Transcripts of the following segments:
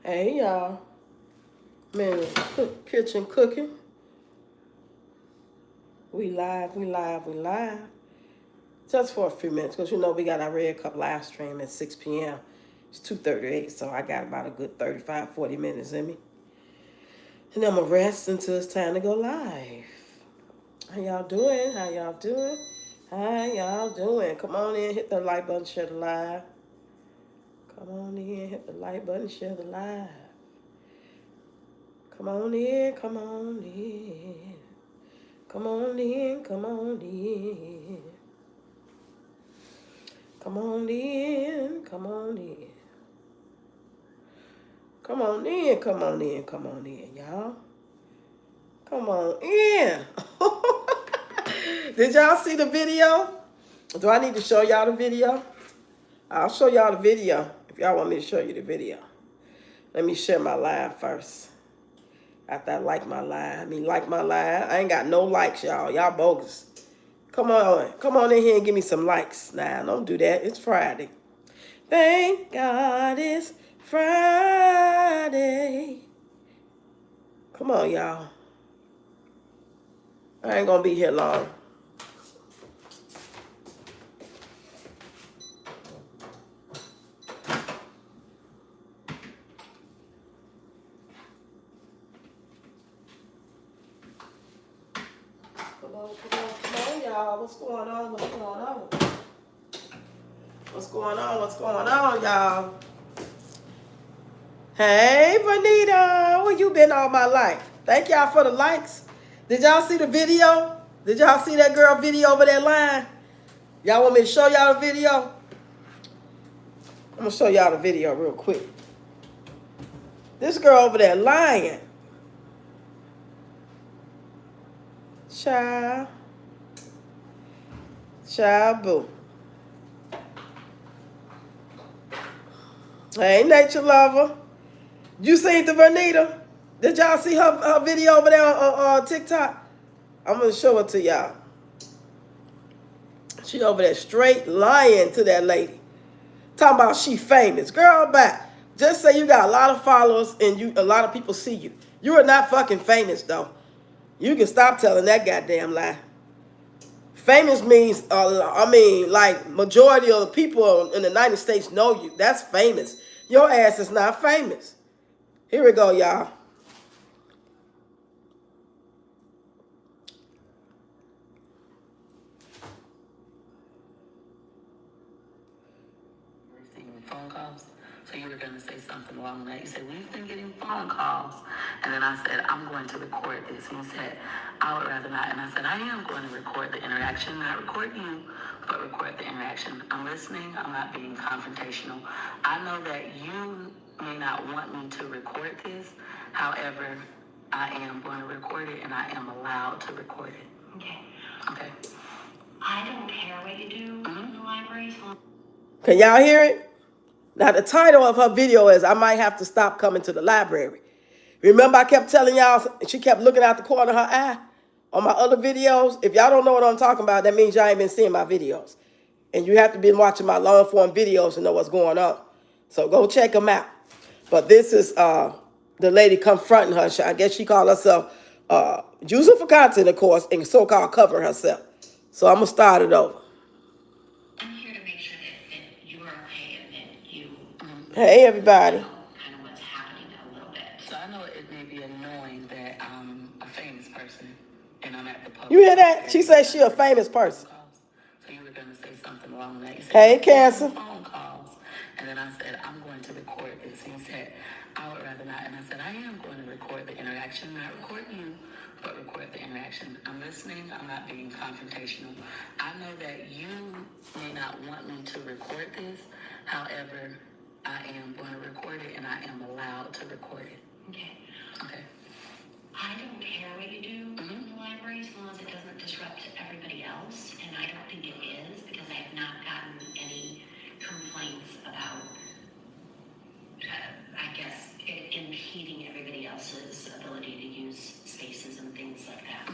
Hey y'all, man, kitchen cooking. We live, we live, we live. Just for a few minutes, because you know we got our Red Cup live stream at 6 p.m. It's 2:38, so I got about a good 35, 40 minutes in me. And I'm going to rest until it's time to go live. How y'all doing? How y'all doing? How y'all doing? Come on in, hit the like button, share the live. Come on in, hit the like button, share the live. Come on in, come on in. Come on in, come on in. Come on in, come on in. Come on in, come on in, come on in, y'all. Come on in. Did y'all see the video? Do I need to show y'all the video? I'll show y'all the video if y'all want me to show you the video. Let me share my live first. After I like my live. Like my live. I ain't got no likes, y'all. Y'all bogus. Come on in here and give me some likes. Nah, don't do that. It's Friday. Thank God it's Friday. Come on, y'all. I ain't gonna be here long. Come on, y'all. What's going on? What's going on? What's going on? What's going on, y'all? Hey, Vanita, where you been all my life? Thank y'all for the likes. Did y'all see the video? Did y'all see that girl video over that line? Y'all want me to show y'all the video? I'm gonna show y'all the video real quick. This girl over there lying. Child. Child boo. Hey, nature lover. You seen the Vanita? Did y'all see her video over there on TikTok? I'm gonna show it to y'all. She over there straight lying to that lady. Talking about she famous. Girl, back. Just say you got a lot of followers and a lot of people see you. You are not fucking famous, though. You can stop telling that goddamn lie. Famous means, like majority of the people in the United States know you. That's famous. Your ass is not famous. Here we go, y'all. Receiving phone calls. So you were going to say something along that. You said, we've been getting phone calls. And then I said, I'm going to record this. And you said, I would rather not. And I said, I am going to record the interaction, not record you, but record the interaction. I'm listening. I'm not being confrontational. I know that you may not want me to record this. However, I am going to record it, and I am allowed to record it. Okay. Okay. I don't care what you do in the library. Can y'all hear it? Now, the title of her video is, I might have to stop coming to the library. Remember I kept telling y'all, she kept looking out the corner of her eye on my other videos? If y'all don't know what I'm talking about, that means y'all ain't been seeing my videos. And you have to be watching my long-form videos to know what's going on. So go check them out. But this is the lady confronting her. I guess she called herself using for content, of course, and so-called covering herself. So I'm going to start it over. I'm here to make sure that you're okay and that you Hey, everybody. know kind of what's happening a little bit. So I know it may be annoying that I'm a famous person and I'm at the public. You hear that? She says she a famous person. So you were going to say something along that. You said, Hey, Cancer. phone calls. And then I said, I'm going to record this. And you said, I would rather not. And I said, I am going to record the interaction, not record you, but record the interaction. I'm listening. I'm not being confrontational. I know that you may not want me to record this. However, I am going to record it, and I am allowed to record it. Okay. Okay. I don't care what you do in the library as long as it doesn't disrupt everybody else. And I don't think it is because I have not gotten any complaints about, I guess, it impeding everybody else's ability to use spaces and things like that.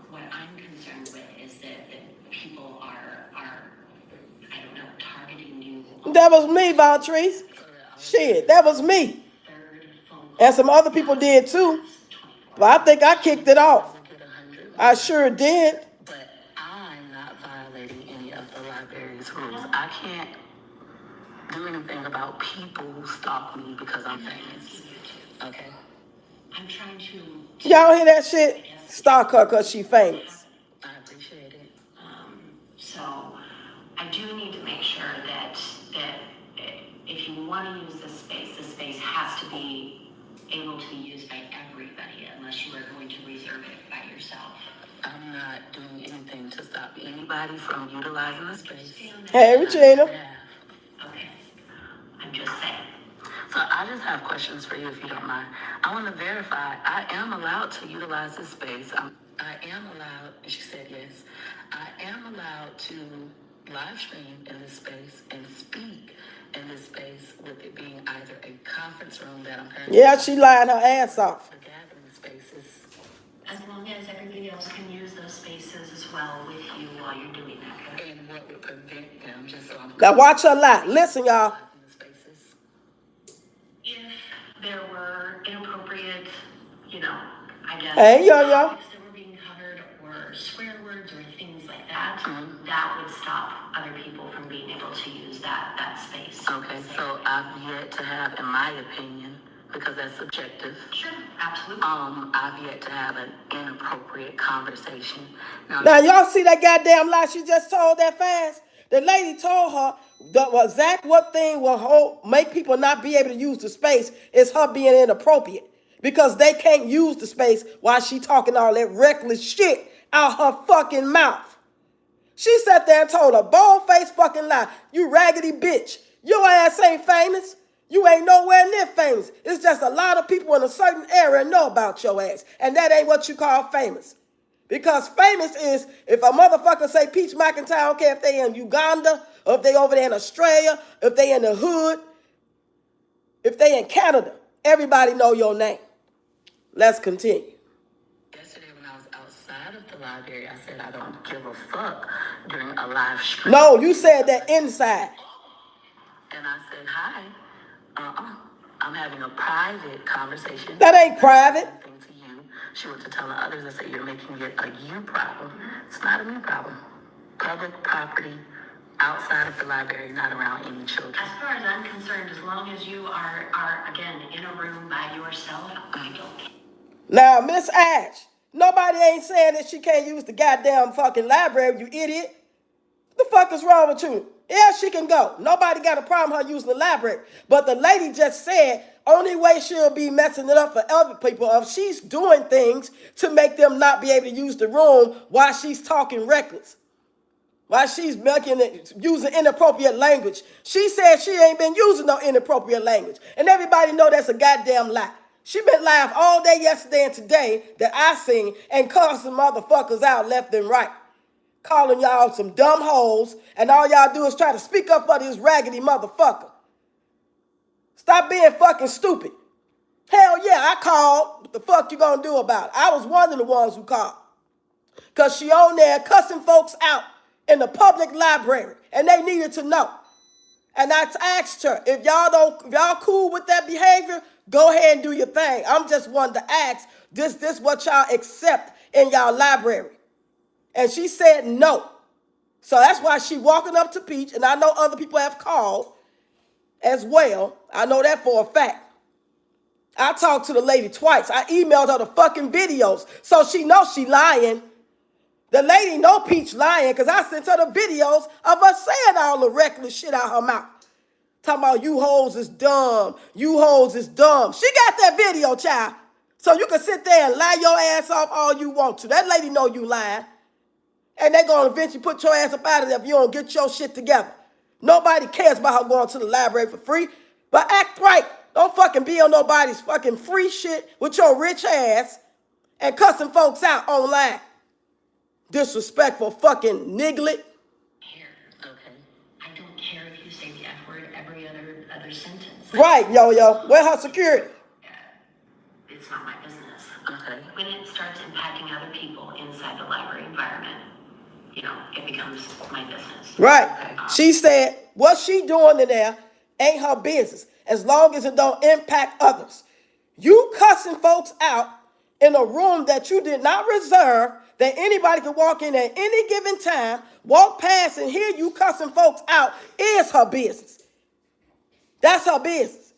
What I'm concerned with is that people are I don't know, targeting you. That was me, Valtrice. Shit, that was me. third phone call. And some other people did too. But I think I kicked it off. I sure did. But I'm not violating any of the library's rules. I can't do anything about people who stalk me because I'm famous. Okay. I'm trying to. Y'all hear that shit? Stalk her because she famous. I appreciate it. So I do need to make sure that if you want to use this space has to be able to be used by everybody unless you are going to reserve it by yourself. I'm not doing anything to stop anybody from utilizing the space. Hey, Regina. Okay. I'm just saying. So I just have questions for you if you don't mind. I want to verify I am allowed to utilize this space. I am allowed, and she said yes, I am allowed to live stream in this space and speak in this space with it being either a conference room that I'm currently Yeah, she lying her ass off. the gathering spaces. As long as everybody else can use those spaces as well with you while you're doing that. And what would prevent them, just so I'm Now watch her lie. Listen, y'all. in the spaces. If there were inappropriate, I guess, Hey, yo. topics that were being covered or swear words or things like that, that would stop other people from being able to use that space. Okay, so I've yet to have, in my opinion, because that's subjective, Sure, absolutely. I've yet to have an inappropriate conversation. Now y'all see that goddamn lie she just told that fast? The lady told her the exact what thing will make people not be able to use the space is her being inappropriate. Because they can't use the space while she talking all that reckless shit out her fucking mouth. She sat there and told a bold-faced fucking lie. You raggedy bitch. Your ass ain't famous. You ain't nowhere near famous. It's just a lot of people in a certain area know about your ass. And that ain't what you call famous. Because famous is if a motherfucker say Peach McIntyre, I don't care if they in Uganda, or if they over there in Australia, if they in the hood, if they in Canada, everybody know your name. Let's continue. Yesterday when I was outside of the library, I said I don't give a fuck during a live stream. No, you said that inside. And I said, hi, I'm having a private conversation. That ain't private. Thing to you. She went to telling others and said, you're making it a you problem. It's not a me problem. Public property outside of the library, not around any children. As far as I'm concerned, as long as you are again in a room by yourself, I don't care. Now, Miss Ash, nobody ain't saying that she can't use the goddamn fucking library, you idiot. What the fuck is wrong with you? Yeah, she can go. Nobody got a problem her using the library. But the lady just said only way she'll be messing it up for other people if she's doing things to make them not be able to use the room while she's talking reckless. While she's using inappropriate language. She said she ain't been using no inappropriate language. And everybody know that's a goddamn lie. She been live all day yesterday and today that I seen and cussed some motherfuckers out left and right. Calling y'all some dumb hoes, and all y'all do is try to speak up for this raggedy motherfucker. Stop being fucking stupid. Hell yeah, I called. What the fuck you gonna do about it? I was one of the ones who called. Because she on there cussing folks out in the public library, and they needed to know. And I asked her, if y'all cool with that behavior, go ahead and do your thing. I'm just wanting to ask, this what y'all accept in y'all library? And she said no. So that's why she walking up to Peach, and I know other people have called as well. I know that for a fact. I talked to the lady twice. I emailed her the fucking videos, so she knows she lying. The lady know Peach lying because I sent her the videos of her saying all the reckless shit out her mouth. Talking about you hoes is dumb. You hoes is dumb. She got that video, child. So you can sit there and lie your ass off all you want to. That lady know you lying. And they're going to eventually put your ass up out of there if you don't get your shit together. Nobody cares about her going to the library for free. But act right. Don't fucking be on nobody's fucking free shit with your rich ass and cussing folks out online. Disrespectful fucking niglet. Okay. I don't care if you say the F word every other sentence. Right, yo. Where her security? It's not my business. Okay. When it starts impacting other people inside the library environment, it becomes my business. Right. She said what she doing in there ain't her business, as long as it don't impact others. You cussing folks out in a room that you did not reserve, that anybody can walk in at any given time, walk past and hear you cussing folks out, is her business. That's her business.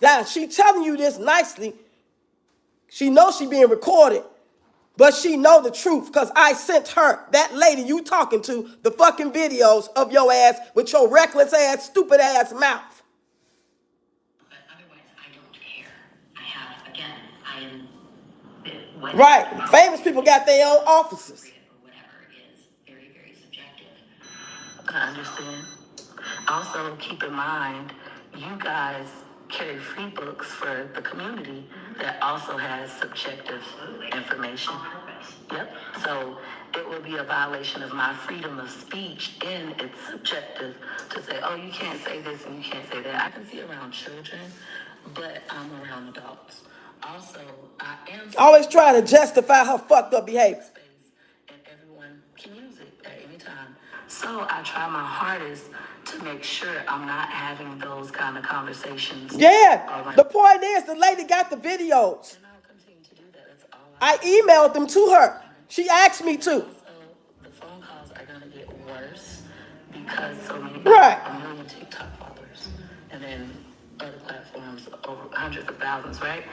Now, she telling you this nicely. She knows she being recorded, but she know the truth because I sent her, that lady you talking to, the fucking videos of your ass with your reckless ass, stupid ass mouth. But otherwise, I don't care. I have, again, I am... Right. Famous people got their own offices. Or whatever is very, very subjective. I understand. Also, keep in mind, you guys carry free books for the community that also has subjective information. On purpose. Yep. So it will be a violation of my freedom of speech, and it's subjective to say, oh, you can't say this and you can't say that. I can see around children, but I'm around adults. Also, I am Always trying to justify her fucked up behavior. space, and everyone can use it at any time. So I try my hardest to make sure I'm not having those kind of conversations. Yeah. The point is, the lady got the videos. And I'll continue to do that. That's all I emailed them to her. She asked me to. So the phone calls are going to get worse because so many people, Right. a million TikTok followers, and then other platforms over hundreds of thousands, right?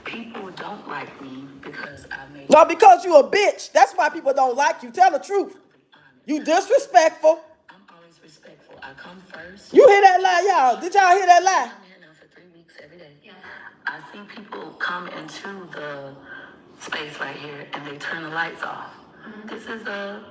People don't like me because I make No, because you a bitch. That's why people don't like you. Tell the truth. You disrespectful. I'm always respectful. I come first. You hear that lie, y'all? Did y'all hear that lie? I'm here now for 3 weeks every day. Yeah. I see people come into the space right here and they turn the lights off. This is a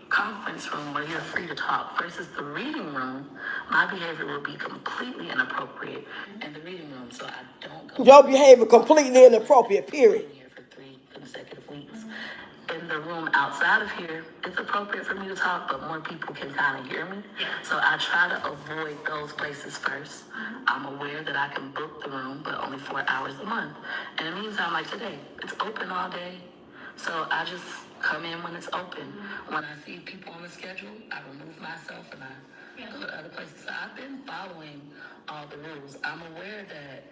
conference room where you're free to talk versus the reading room. My behavior will be completely inappropriate in the reading room, so I don't go. Your behavior completely inappropriate, period. Here for 3 consecutive weeks. In the room outside of here, it's appropriate for me to talk, but more people can kind of hear me. So I try to avoid those places first. I'm aware that I can book the room, but only 4 hours a month. And in the meantime, like today, it's open all day. So I just come in when it's open. When I see people on the schedule, I remove myself and I go to other places. So I've been following all the rules. I'm aware that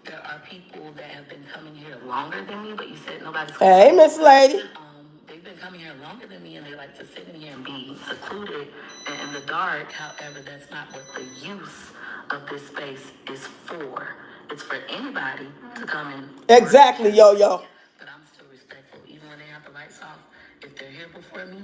there are people that have been coming here longer than me, but you said nobody's Hey, Miss Lady. they've been coming here longer than me, and they like to sit in here and be secluded and in the dark. However, that's not what the use of this space is for. It's for anybody to come in. Exactly, yo. But I'm still respectful. Even when they have the lights off, if they're here before me,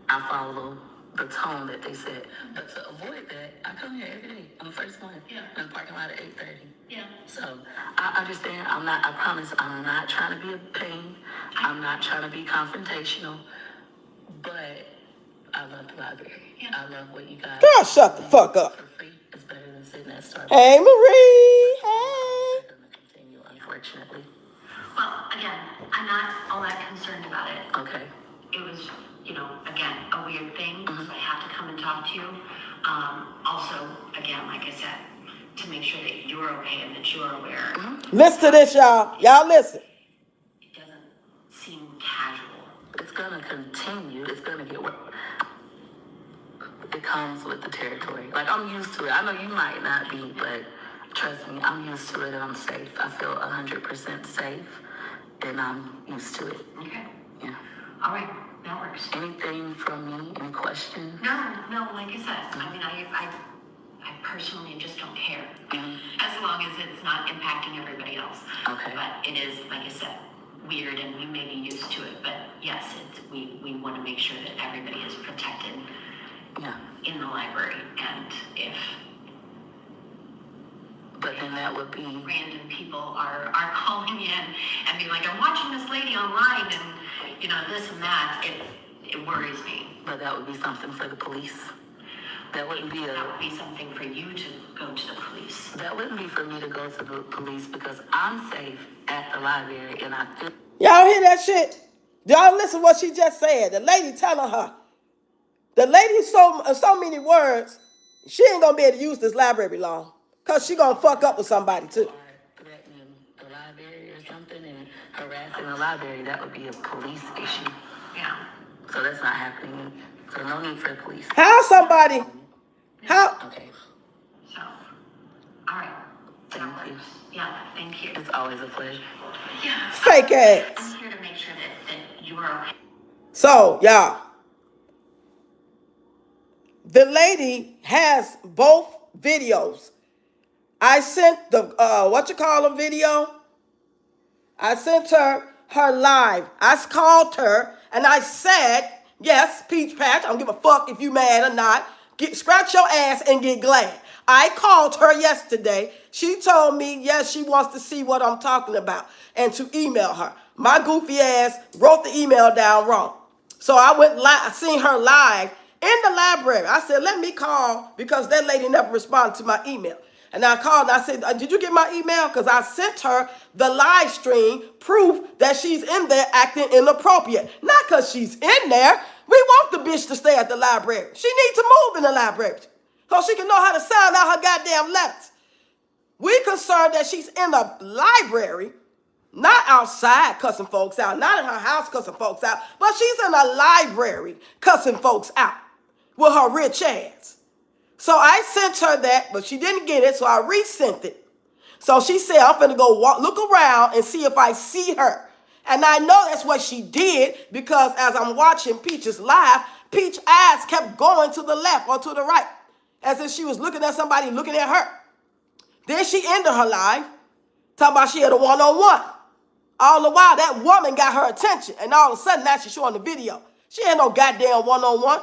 I follow the tone that they set. But to avoid that, I come here every day on the first one. In the parking lot at 8:30. Yeah. So I understand. I promise I'm not trying to be a pain. I'm not trying to be confrontational. But I love the library. I love what you guys Girl, shut the fuck up. for free. It's better than sitting at Starbucks. Hey, Marie. Hey. It's gonna continue, unfortunately. Well, again, I'm not all that concerned about it. Okay. It was, again, a weird thing. So I have to come and talk to you. Also, again, like I said, to make sure that you're okay and that you're aware. Listen to this, y'all. Y'all listen. It doesn't seem casual. It's gonna continue. It's gonna get worse. It comes with the territory. Like, I'm used to it. I know you might not be, but trust me, I'm used to it and I'm safe. I feel 100% safe, and I'm used to it. Okay. Yeah. All right. That works. Anything from me? Any questions? No, like I said, I mean, I personally just don't care. As long as it's not impacting everybody else. Okay. But it is, like I said, weird and we may be used to it. But yes, we want to make sure that everybody is protected in the library. And if But then that would be random people are calling in and be like, I'm watching this lady online and, this and that, it worries me. But that would be something for the police. That wouldn't be That would be something for you to go to the police. That wouldn't be for me to go to the police because I'm safe at the library and I feel. Y'all hear that shit? Y'all listen what she just said. The lady telling her. The lady so many words, she ain't gonna be able to use this library long. Cause she gonna fuck up with somebody too. Or threatening the library or something and harassing the library, that would be a police issue. Yeah. So that's not happening. So no need for the police. How somebody, how Okay. you. Yeah, thank you. It's always a pleasure. Yeah. Fake ass. I'm here to make sure that you are okay. So, y'all, the lady has both videos. I sent the, video? I sent her live. I called her and I said, yes, Peach Patch, I don't give a fuck if you mad or not. Scratch your ass and get glad. I called her yesterday. She told me, yes, she wants to see what I'm talking about and to email her. My goofy ass wrote the email down wrong. So I went live, I seen her live in the library. I said, let me call because that lady never responded to my email. And I called and I said, did you get my email? Because I sent her the live stream proof that she's in there acting inappropriate. Not because she's in there. We want the bitch to stay at the library. She needs to move in the library so she can know how to sound out her goddamn letters. We concerned that she's in the library, not outside cussing folks out, not in her house cussing folks out, but she's in a library cussing folks out with her rich ass. So I sent her that, but she didn't get it, so I resent it. So she said, I'm finna go look around and see if I see her. And I know that's what she did because as I'm watching Peach's live, Peach's eyes kept going to the left or to the right, as if she was looking at somebody looking at her. Then she ended her live, talking about she had a one-on-one. All the while, that woman got her attention, and all of a sudden, now she's showing the video. She had no goddamn one-on-one.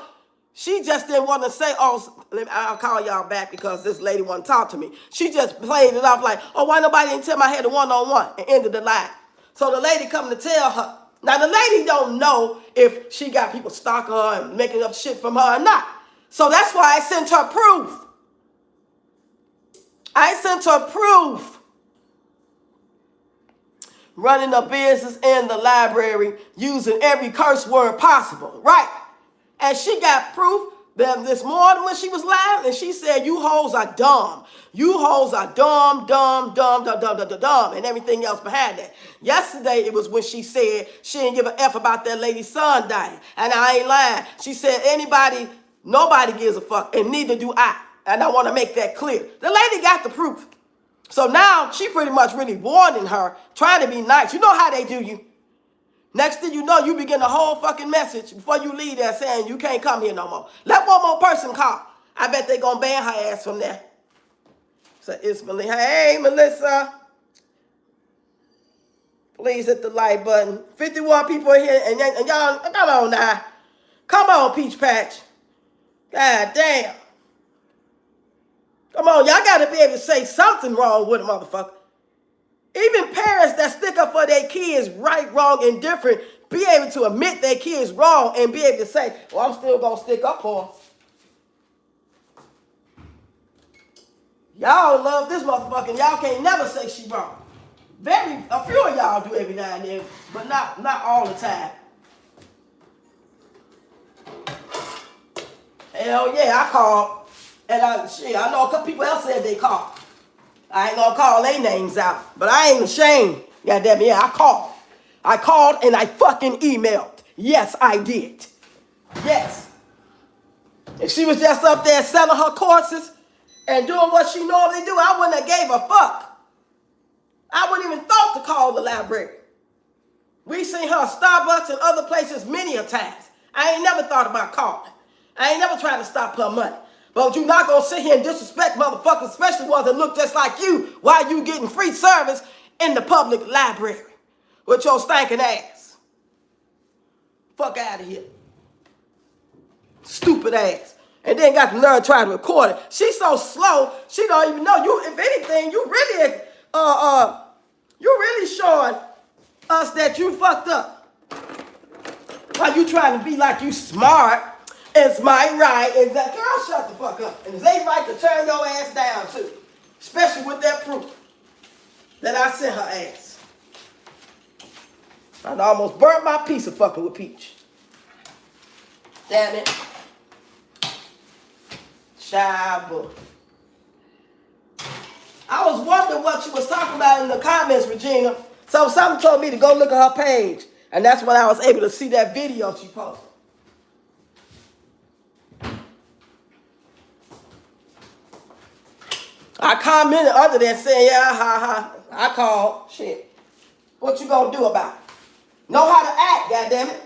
She just didn't want to say, oh, I'll call y'all back because this lady want to talk to me. She just played it off like, oh, why nobody didn't tell me I had a one-on-one, and ended the live. So the lady come to tell her. Now, the lady don't know if she got people stalking her and making up shit from her or not. So that's why I sent her proof. I sent her proof. Running a business in the library using every curse word possible, right? And she got proof that this morning when she was live, and she said, you hoes are dumb. You hoes are dumb, and everything else behind that. Yesterday, it was when she said she didn't give a F about that lady's son dying. And I ain't lying. She said, nobody gives a fuck, and neither do I. And I want to make that clear. The lady got the proof. So now she pretty much really warning her, trying to be nice. You know how they do you. Next thing you know, you begin a whole fucking message before you leave there saying you can't come here no more. Let one more person call. I bet they gonna ban her ass from there. So it's Melissa. Hey, Melissa. Please hit the like button. 51 people in here, and y'all, come on now. Come on, Peach Patch. God damn. Come on, y'all gotta be able to say something wrong with a motherfucker. Even parents that stick up for their kids, right, wrong, and different, be able to admit their kids wrong and be able to say, well, I'm still going to stick up for them. Y'all love this motherfucker, and y'all can't never say she wrong. A few of y'all do every now and then, but not all the time. Hell yeah, I called, and I know a couple people else said they called. I ain't gonna call their names out, but I ain't ashamed. Goddamn it, yeah, I called. I called and I fucking emailed. Yes, I did. Yes. If she was just up there selling her courses and doing what she normally do, I wouldn't have gave a fuck. I wouldn't even thought to call the library. We seen her at Starbucks and other places many a times. I ain't never thought about calling. I ain't never tried to stop her money. But you're not going to sit here and disrespect motherfuckers, especially ones that look just like you, while you getting free service in the public library with your stinking ass. Fuck out of here. Stupid ass. And then got the nerve trying to record it. She's so slow, she don't even know. You, if anything, you really showing us that you fucked up. While you trying to be like you smart. It's my right. And that girl, shut the fuck up. And it's their right to turn your ass down too. Especially with that proof that I sent her ass. I almost burnt my piece of fucking with Peach. Damn it. Shabu. I was wondering what she was talking about in the comments, Regina. So something told me to go look at her page. And that's when I was able to see that video she posted. I commented under there saying, yeah, ha, ha, I called. Shit. What you gonna do about it? Know how to act, goddammit.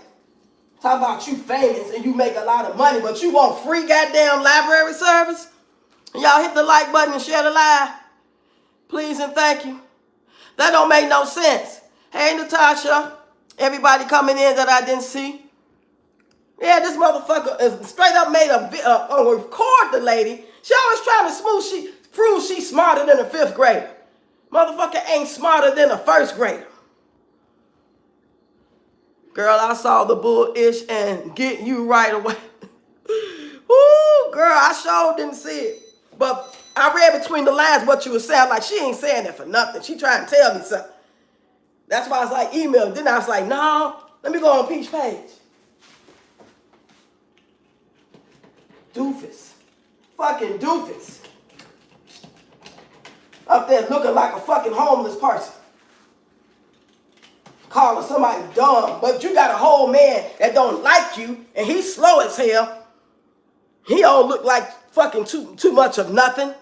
Talk about you famous and you make a lot of money, but you want free goddamn library service? And y'all hit the like button and share the live. Please and thank you. That don't make no sense. Hey, Natasha. Everybody coming in that I didn't see. Yeah, this motherfucker is straight up made a record the lady. She always trying to prove she's smarter than a 5th grader. Motherfucker ain't smarter than a 1st grader. Girl, I saw the bullish and get you right away. Ooh, girl, I sure didn't see it. But I read between the lines what you were saying. Like, she ain't saying that for nothing. She trying to tell me something. That's why I was like, email. Then I was like, no, let me go on Peach page. Doofus. Fucking doofus. Up there looking like a fucking homeless person. Calling somebody dumb. But you got a whole man that don't like you, and he's slow as hell. He don't look like fucking too much of nothing.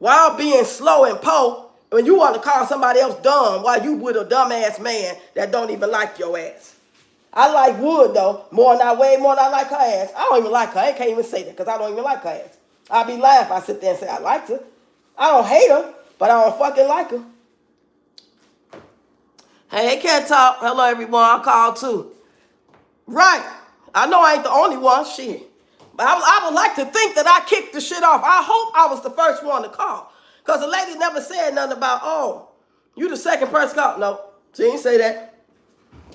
While being slow and po, when you want to call somebody else dumb while you with a dumbass man that don't even like your ass. I like Wood, though, way more than I like her ass. I don't even like her. I can't even say that because I don't even like her ass. I'll be lying if I sit there and say I liked her. I don't hate her, but I don't fucking like her. Hey, Cat Talk. Hello, everyone. I called, too. Right. I know I ain't the only one. Shit. But I would like to think that I kicked the shit off. I hope I was the first one to call. Because the lady never said nothing about, oh, you the second person called. No, she didn't say that.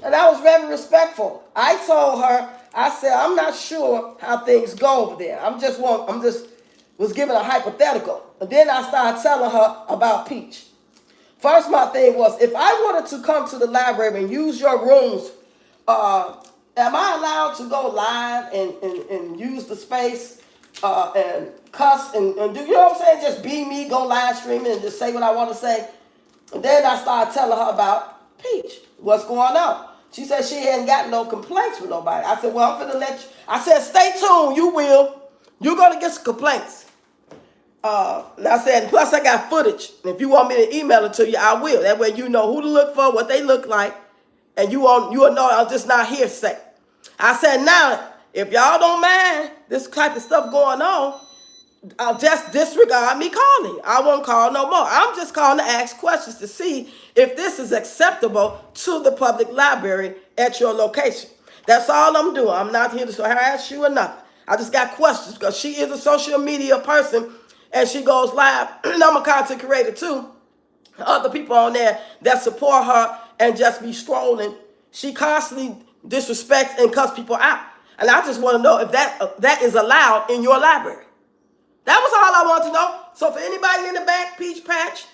And I was very respectful. I told her, I said, I'm not sure how things go over there. I'm just was giving a hypothetical. And then I started telling her about Peach. First, my thing was, if I wanted to come to the library and use your rooms, am I allowed to go live and use the space and cuss and do, you know what I'm saying? Just be me, go live streaming and just say what I want to say. And then I started telling her about Peach. What's going on? She said she hadn't gotten no complaints with nobody. I said, well, I'm finna let you. I said, stay tuned, you will. You're going to get some complaints. And I said, plus I got footage. And if you want me to email it to you, I will. That way you know who to look for, what they look like. And you will know I'm just not hearsay. I said, now, if y'all don't mind this type of stuff going on, I'll just disregard me calling. I won't call no more. I'm just calling to ask questions to see if this is acceptable to the public library at your location. That's all I'm doing. I'm not here to harass you or nothing. I just got questions because she is a social media person and she goes live. And I'm a content creator too. Other people on there that support her and just be strolling. She constantly disrespects and cuss people out. And I just want to know if that is allowed in your library. That was all I wanted to know. So for anybody in the back, Peach Patch,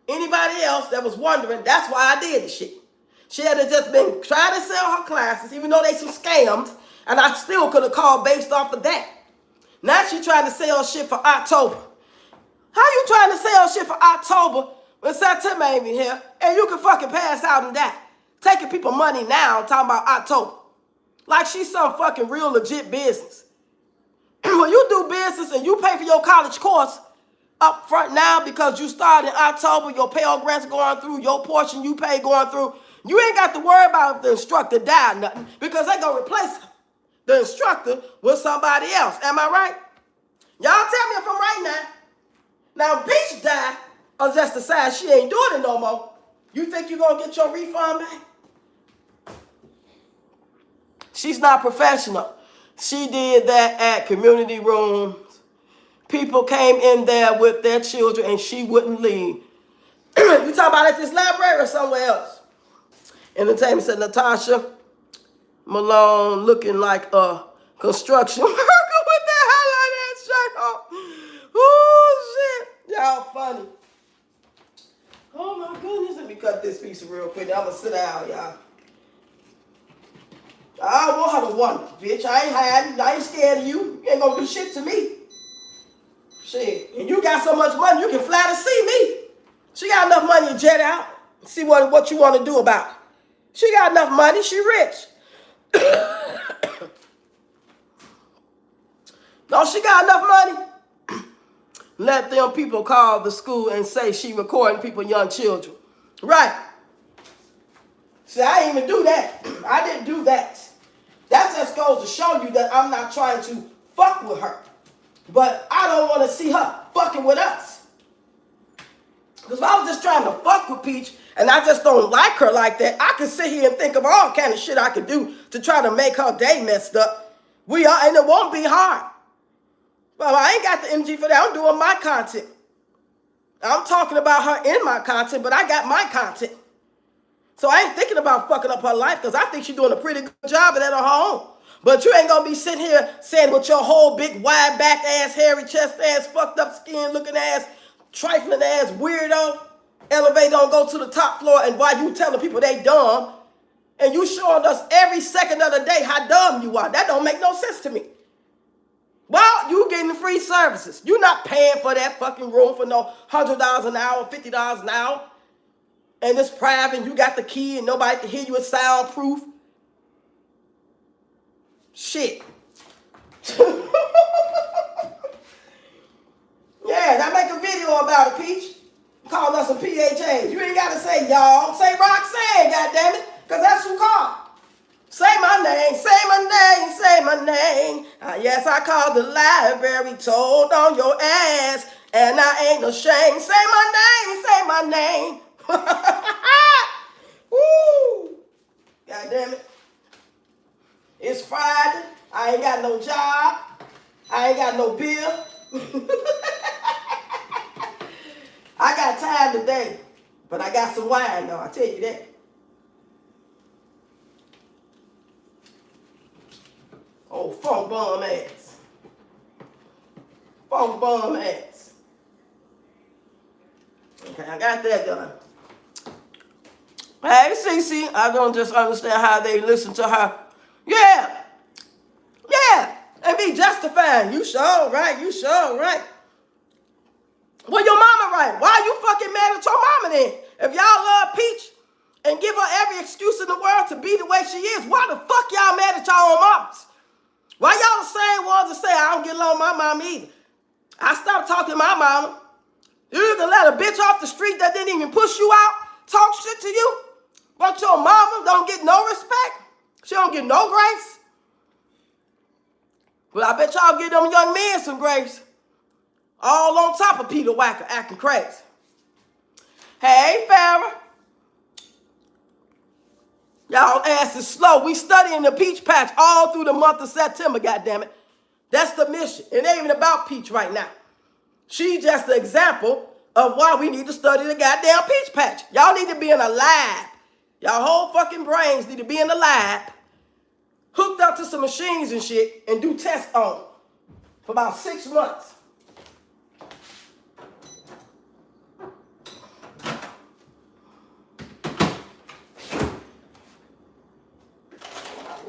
anybody else that was wondering, that's why I did the shit. She had just been trying to sell her classes, even though they some scams, and I still could have called based off of that. Now she trying to sell shit for October. How you trying to sell shit for October when September ain't even here, and you can fucking pass out and die? Taking people money now, talking about October. Like she's some fucking real legit business. When you do business and you pay for your college course up front now because you started in October, your Pell Grants going through, your portion you pay going through, you ain't got to worry about if the instructor died or nothing because they going to replace the instructor with somebody else. Am I right? Y'all tell me if I'm right now. Now, Peach died or just decide she ain't doing it no more. You think you're going to get your refund back? She's not professional. She did that at community rooms. People came in there with their children and she wouldn't leave. You talking about at this library or somewhere else? Entertainment said Natasha Malone looking like a construction worker with that highlighted shirt on. Oh, shit. Y'all funny. Oh, my goodness. Let me cut this piece real quick. I'm going to sit down, y'all. I don't want her to wonder, bitch. I ain't scared of you. You ain't gonna do shit to me. Shit. And you got so much money, you can fly to see me. She got enough money to jet out. See what you want to do about it. She got enough money. She rich. No, she got enough money. let them people call the school and say she recording people, young children. Right. See, I didn't even do that. I didn't do that. That just goes to show you that I'm not trying to fuck with her. But I don't want to see her fucking with us. Because if I was just trying to fuck with Peach and I just don't like her like that, I could sit here and think of all kind of shit I could do to try to make her day messed up. And it won't be hard. Well, I ain't got the energy for that. I'm doing my content. I'm talking about her in my content, but I got my content. So I ain't thinking about fucking up her life because I think she's doing a pretty good job of that on her own. But you ain't going to be sitting here saying with your whole big wide back ass, hairy chest ass, fucked up skin looking ass, trifling ass, weirdo, elevator don't go to the top floor, and while you telling people they dumb, and you showing us every second of the day how dumb you are. That don't make no sense to me. Well, you getting free services. You're not paying for that fucking room for no $100 an hour, $50 an hour. And it's private and you got the key and nobody can hear you. It's soundproof. Shit. Yeah, now make a video about it, Peach. Calling us some PHAs. You ain't got to say y'all. Say Roxanne, goddammit. Because that's who called. Say my name, say my name, say my name. Yes, I called the library, told on your ass, and I ain't ashamed. Say my name, say my name. Woo! God damn it. It's Friday. I ain't got no job. I ain't got no bill. I got time today, but I got some wine though, I tell you that. Oh, funk bum ass. Funk bum ass. Okay, I got that done. Hey, Cece, I don't just understand how they listen to her. Yeah, and be justifying. You sure right, you sure right. Well, your mama right. Why are you fucking mad at your mama then? If y'all love Peach and give her every excuse in the world to be the way she is, why the fuck y'all mad at y'all own mamas? Why y'all the same ones that say I don't get along with my mama either? I stopped talking to my mama. You either let a bitch off the street that didn't even push you out talk shit to you, but your mama don't get no respect. She don't get no grace. But I bet y'all give them young men some grace. All on top of Peter Wacker acting crazy. Hey, Farrah. Y'all ass is slow. We studying the Peach Patch all through the month of September, goddammit. That's the mission. It ain't even about Peach right now. She's just an example of why we need to study the goddamn Peach Patch. Y'all need to be in a lab. Y'all whole fucking brains need to be in the lab, hooked up to some machines and shit, and do tests on them for about 6 months.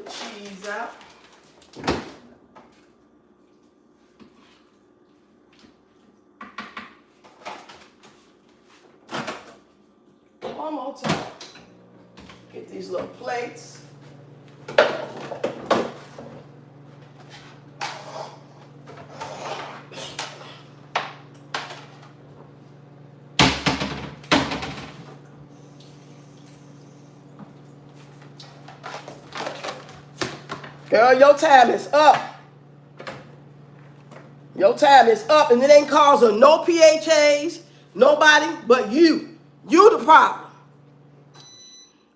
Cheese out. One more time. Get these little plates. Girl, your time is up. Your time is up, and it ain't causing no PHAs, nobody but you. You the problem.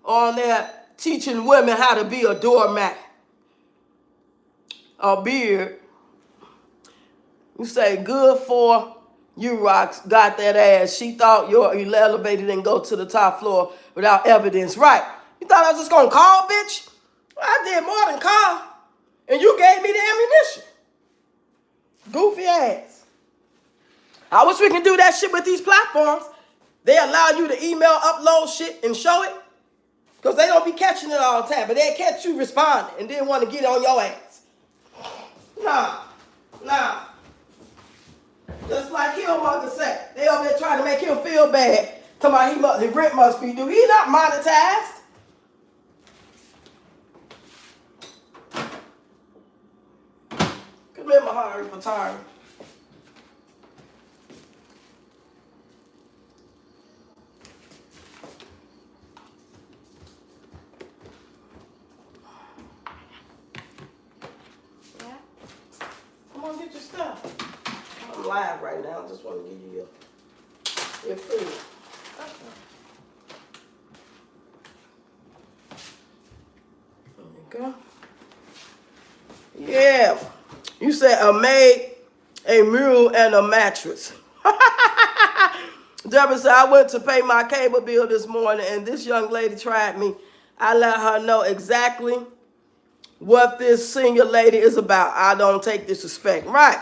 On there teaching women how to be a doormat. A beard. You say, good for you, Rox, got that ass. She thought your elevator didn't go to the top floor without evidence. Right. You thought I was just going to call, bitch? Well, I did more than call. And you gave me the ammunition. Goofy ass. I wish we could do that shit with these platforms. They allow you to email, upload shit, and show it. Because they don't be catching it all the time. But they catch you responding and then want to get on your ass. Nah. Just like Killmonger said. They over there trying to make him feel bad. Talking about his rent must be due. He not monetized. Come here, Mahari Patari. live right now. I just want to give you your food. There you go. Yeah. You said a maid, a mule, and a mattress. Deborah said, I went to pay my cable bill this morning, and this young lady tried me. I let her know exactly what this senior lady is about. I don't take disrespect. Right.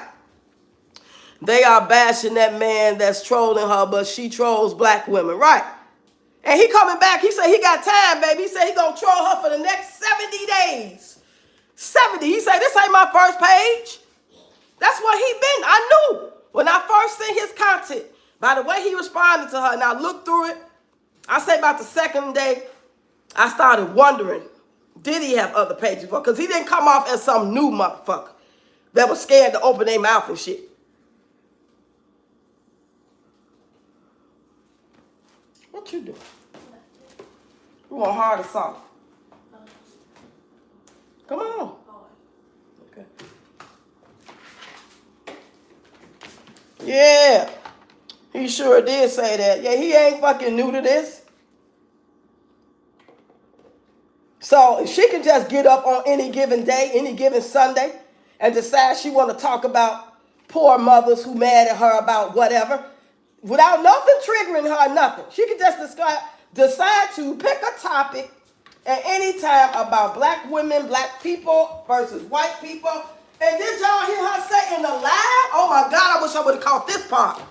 They are bashing that man that's trolling her, but she trolls black women. Right. And he coming back. He said he got time, baby. He said he going to troll her for the next 70 days. 70. He said, this ain't my first page. That's what he been. I knew when I first seen his content. By the way he responded to her, and I looked through it, I say about the second day, I started wondering, did he have other pages for? Because he didn't come off as some new motherfucker that was scared to open their mouth and shit. What you doing? You want hard or soft? Come on. Okay. Yeah. He sure did say that. Yeah, he ain't fucking new to this. So she can just get up on any given day, any given Sunday, and decide she want to talk about poor mothers who mad at her about whatever, without nothing triggering her, nothing. She can just decide to pick a topic at any time about black women, black people versus white people. And did y'all hear her say in the live? Oh my God, I wish I would have caught this part.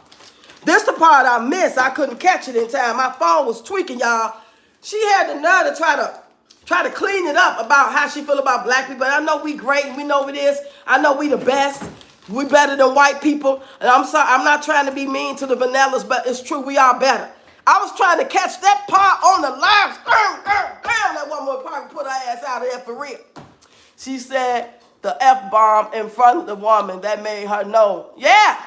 This the part I missed. I couldn't catch it in time. My phone was tweaking, y'all. She had the nerve to try to clean it up about how she feel about black people. I know we great and we know it is. I know we the best. We better than white people. And I'm sorry, I'm not trying to be mean to the vanillas, but it's true, we are better. I was trying to catch that part on the live. That one more part put her ass out of there for real. She said the F-bomb in front of the woman. That made her know. Yeah.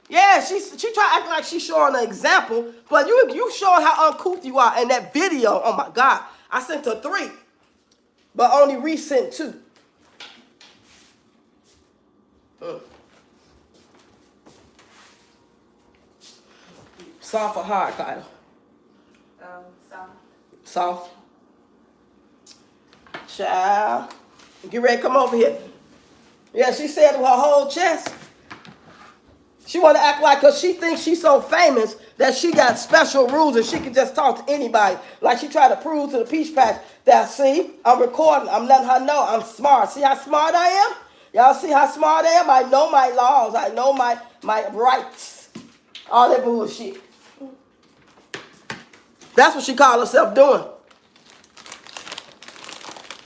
Yeah, she tried to act like she's showing an example, but you showing how uncouth you are in that video. Oh my God. I sent her 3, but only resent 2. Soft or hard, Kyla? Soft. Soft. Child. Get ready, come over here. Yeah, she said with her whole chest. She want to act like, because she thinks she's so famous that she got special rules and she can just talk to anybody. Like she tried to prove to the Peach Patch that, see, I'm recording. I'm letting her know I'm smart. See how smart I am? Y'all see how smart I am? I know my laws. I know my rights. All that bullshit. That's what she called herself doing.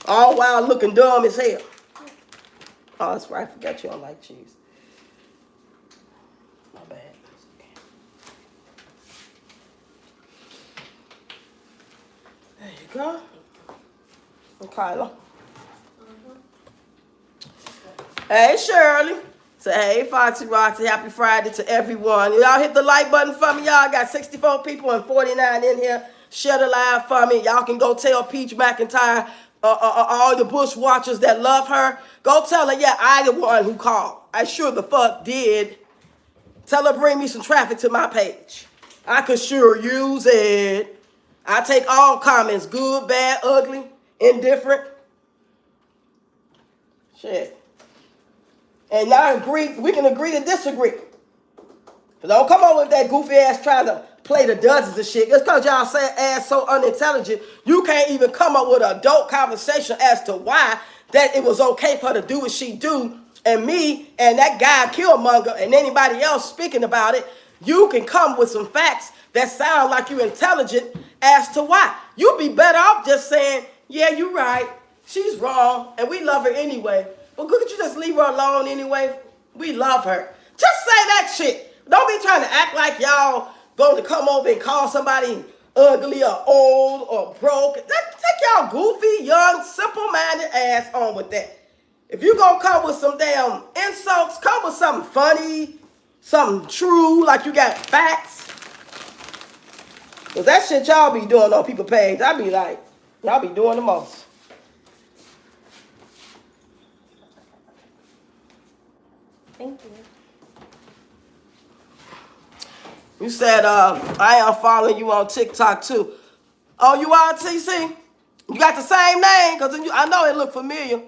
All while looking dumb as hell. Oh, that's right. I forgot you don't like cheese. My bad. There you go. And Kyla. Hey, Shirley. Say, hey, Foxy Roxy. Happy Friday to everyone. Y'all hit the like button for me, y'all. Got 64 people and 49 in here. Share the live for me. Y'all can go tell Peach McIntyre, all the Bush watchers that love her. Go tell her, yeah, I the one who called. I sure the fuck did. Tell her bring me some traffic to my page. I could sure use it. I take all comments, good, bad, ugly, indifferent. Shit. And now we can agree to disagree. Don't come on with that goofy ass trying to play the dozens and shit. It's because y'all say ass so unintelligent, you can't even come up with an adult conversation as to why that it was okay for her to do what she do. And me and that guy Killmonger and anybody else speaking about it, you can come with some facts that sound like you're intelligent as to why. You'd be better off just saying, yeah, you're right. She's wrong. And we love her anyway. But could you just leave her alone anyway? We love her. Just say that shit. Don't be trying to act like y'all going to come over and call somebody ugly or old or broke. Take y'all goofy, young, simple-minded ass on with that. If you going to come with some damn insults, come with something funny, something true, like you got facts. Because that shit y'all be doing on people's page, I be like, y'all be doing the most. Thank you. You said, I am following you on TikTok too. Oh, you are, TC? You got the same name? Because I know it look familiar.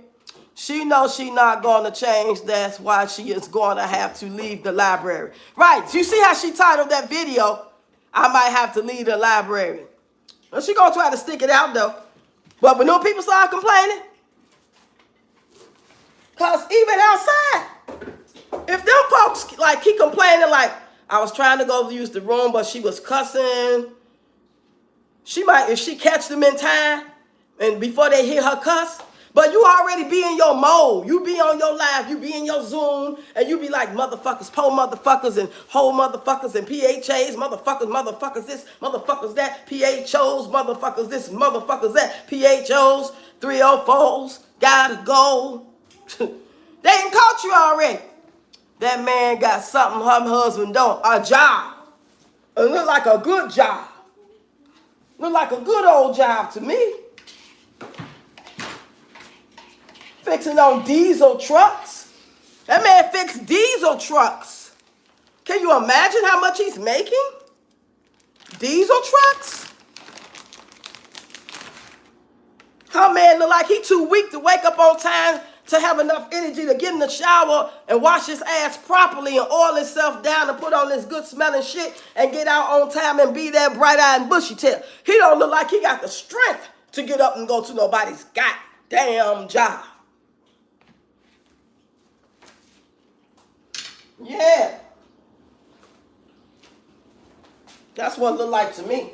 She knows she not going to change. That's why she is going to have to leave the library. Right. You see how she titled that video? I might have to leave the library. Well, she going to try to stick it out, though. But when new people start complaining, because even outside, if them folks, like, keep complaining, like, I was trying to go use the room, but she was cussing. She might, if she catch them in time, and before they hear her cuss, but you already be in your mode. You be on your live, you be in your Zoom, and you be like, motherfuckers, po motherfuckers, and whole motherfuckers, and PHAs, motherfuckers this, motherfuckers that, PHOs, motherfuckers this, motherfuckers that, PHOs, 304s, gotta go. They ain't caught you already. That man got something her husband don't, a job. It look like a good job. Look like a good old job to me. Fixing on diesel trucks. That man fixed diesel trucks. Can you imagine how much he's making? Diesel trucks? Her man look like he too weak to wake up on time to have enough energy to get in the shower and wash his ass properly and oil himself down and put on this good smelling shit and get out on time and be that bright-eyed and bushy-tailed. He don't look like he got the strength to get up and go to nobody's goddamn job. Yeah. That's what it look like to me.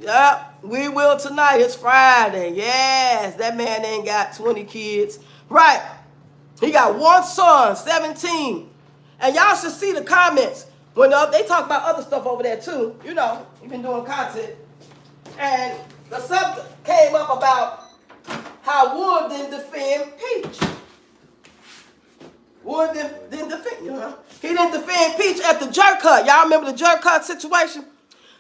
Yep, we will tonight. It's Friday. Yes, that man ain't got 20 kids. Right. He got one son, 17. And y'all should see the comments. When they talk about other stuff over there too. You know, you've been doing content. And the subject came up about how Wood didn't defend Peach. Wood didn't defend, you know. He didn't defend Peach at the jerk cut. Y'all remember the jerk cut situation?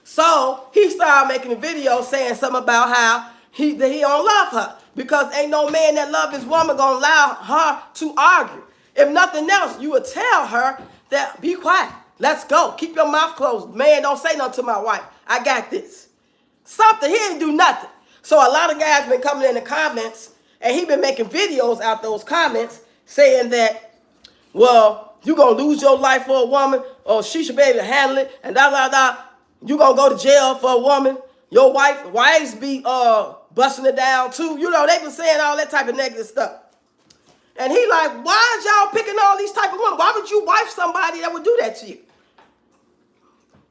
So he started making a video saying something about how he don't love her. Because ain't no man that love his woman gonna allow her to argue. If nothing else, you would tell her that, be quiet. Let's go. Keep your mouth closed. Man, don't say nothing to my wife. I got this. Something. He didn't do nothing. So a lot of guys been coming in the comments, and he been making videos out those comments saying that, well, you going to lose your life for a woman, or she should be able to handle it, and da. You going to go to jail for a woman. Your wives be busting it down too. You know, they been saying all that type of negative stuff. And he like, why is y'all picking all these type of women? Why would you wife somebody that would do that to you?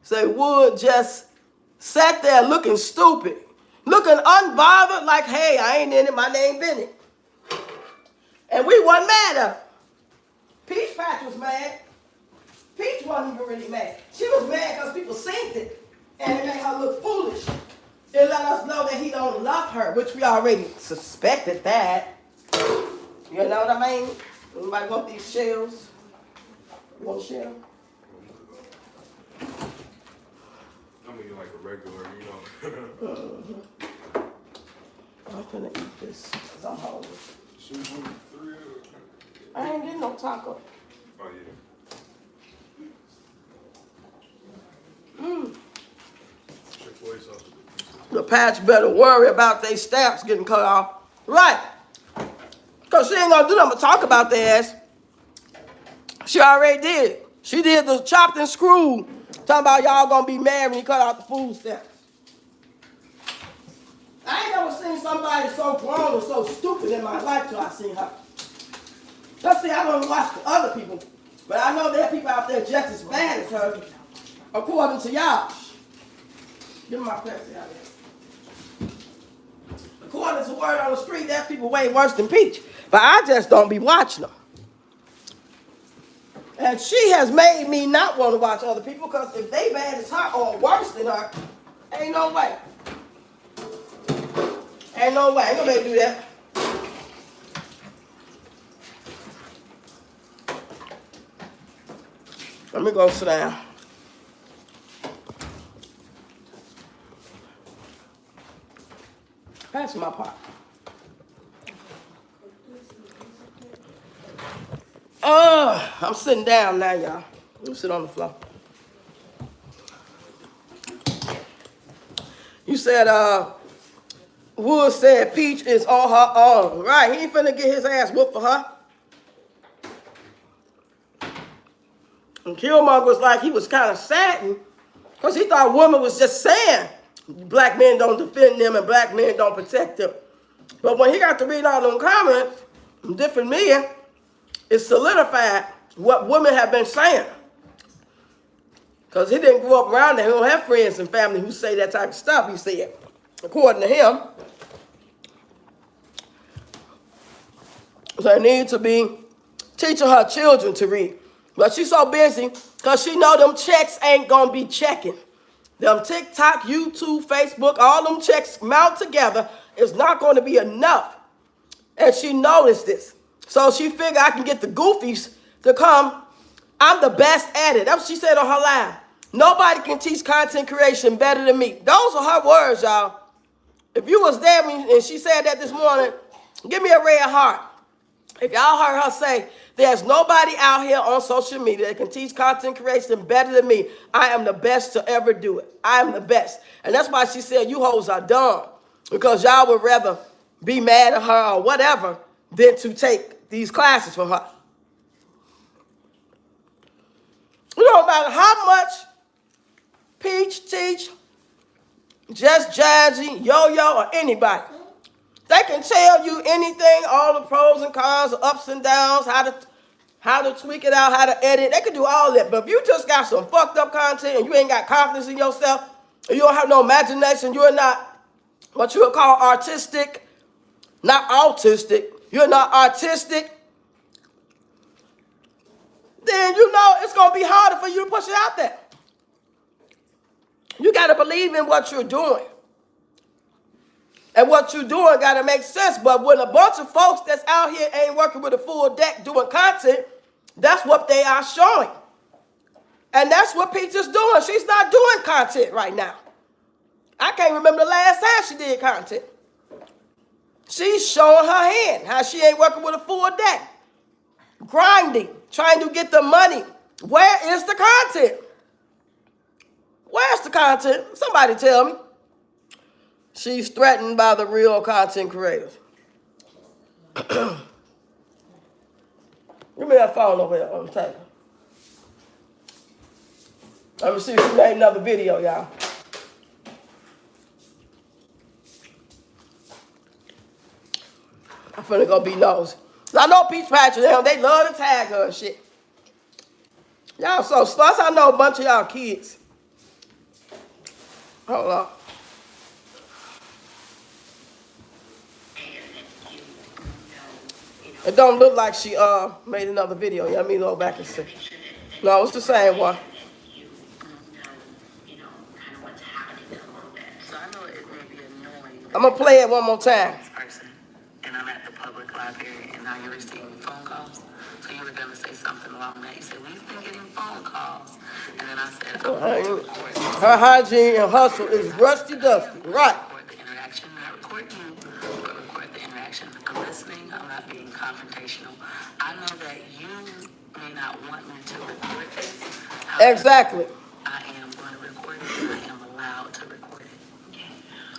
So Wood just sat there looking stupid, looking unbothered, like, hey, I ain't in it, my name Bennett. And we wasn't mad at her. Peach Patch was mad. Peach wasn't even really mad. She was mad because people synced it, and it made her look foolish. It let us know that he don't love her, which we already suspected that. You know what I mean? Anybody want these shells? You want a shell? I mean, like a regular, you know. I'm finna eat this because I'm hungry. Shoot, 3. I ain't getting no taco. Oh, yeah. Chick-fil-A sauce. The Patch better worry about their stamps getting cut off. Right. Because she ain't going to do nothing but talk about their ass. She already did. She did the chopped and screwed. Talking about y'all going to be mad when you cut out the food stamps. I ain't never seen somebody so grown or so stupid in my life till I seen her. Let's see, I don't watch the other people. But I know there are people out there just as bad as her. According to y'all. Give me my Pepsi out there. According to word on the street, there's people way worse than Peach. But I just don't be watching them. And she has made me not want to watch other people because if they bad as her or worse than her, ain't no way. Ain't no way. Ain't nobody do that. Let me go sit down. Pass my pot. I'm sitting down now, y'all. Let me sit on the floor. You said, Wood said Peach is on her own. Right, he ain't finna get his ass whooped for her. And Killmonger was like, he was kind of saddened because he thought woman was just saying black men don't defend them and black men don't protect them. But when he got to read all them comments from different men, it solidified what women have been saying. Because he didn't grow up around there. He don't have friends and family who say that type of stuff, he said. According to him, so they need to be teaching her children to read. But she's so busy because she know them checks ain't going to be checking. Them TikTok, YouTube, Facebook, all them checks mount together is not going to be enough. And she noticed this. So she figured I can get the goofies to come. I'm the best at it. That's what she said on her live. Nobody can teach content creation better than me. Those are her words, y'all. If you was there and she said that this morning, give me a red heart. If y'all heard her say, there's nobody out here on social media that can teach content creation better than me. I am the best to ever do it. I am the best. And that's why she said you hoes are dumb. Because y'all would rather be mad at her or whatever than to take these classes from her. It don't matter how much Peach teach, Just Jazzy, Yo-Yo, or anybody. They can tell you anything, all the pros and cons, the ups and downs, how to tweak it out, how to edit. They can do all that. But if you just got some fucked up content and you ain't got confidence in yourself, and you don't have no imagination, you're not what you would call artistic, not autistic, you're not artistic, then you know it's going to be harder for you to push it out there. You got to believe in what you're doing. And what you're doing got to make sense. But when a bunch of folks that's out here ain't working with a full deck doing content, that's what they are showing. And that's what Peach is doing. She's not doing content right now. I can't remember the last time she did content. She's showing her hand, how she ain't working with a full deck. Grinding, trying to get the money. Where is the content? Where's the content? Somebody tell me. She's threatened by the real content creators. Give me that phone over there on the table. Let me see if she made another video, y'all. I'm finna go be nosy. I know Peach Patrick, they love to tag her and shit. Y'all so sluts. I know a bunch of y'all kids. Hold on. It don't look like she made another video. Let me go back and see. No, it's the same one. So I know it may be annoying. I'm gonna play it one more time. Person, and I'm at the public library, and now you're receiving phone calls. So you were gonna say something along that. You said we've been getting phone calls, and then I said I'm going to record this. Her hygiene and hustle is rusty dusty. Right. Record the interaction, not record you, but record the interaction. I'm listening. I'm not being confrontational. I know that you may not want me to record this. However, Exactly. I am going to record it, and I am allowed to record it.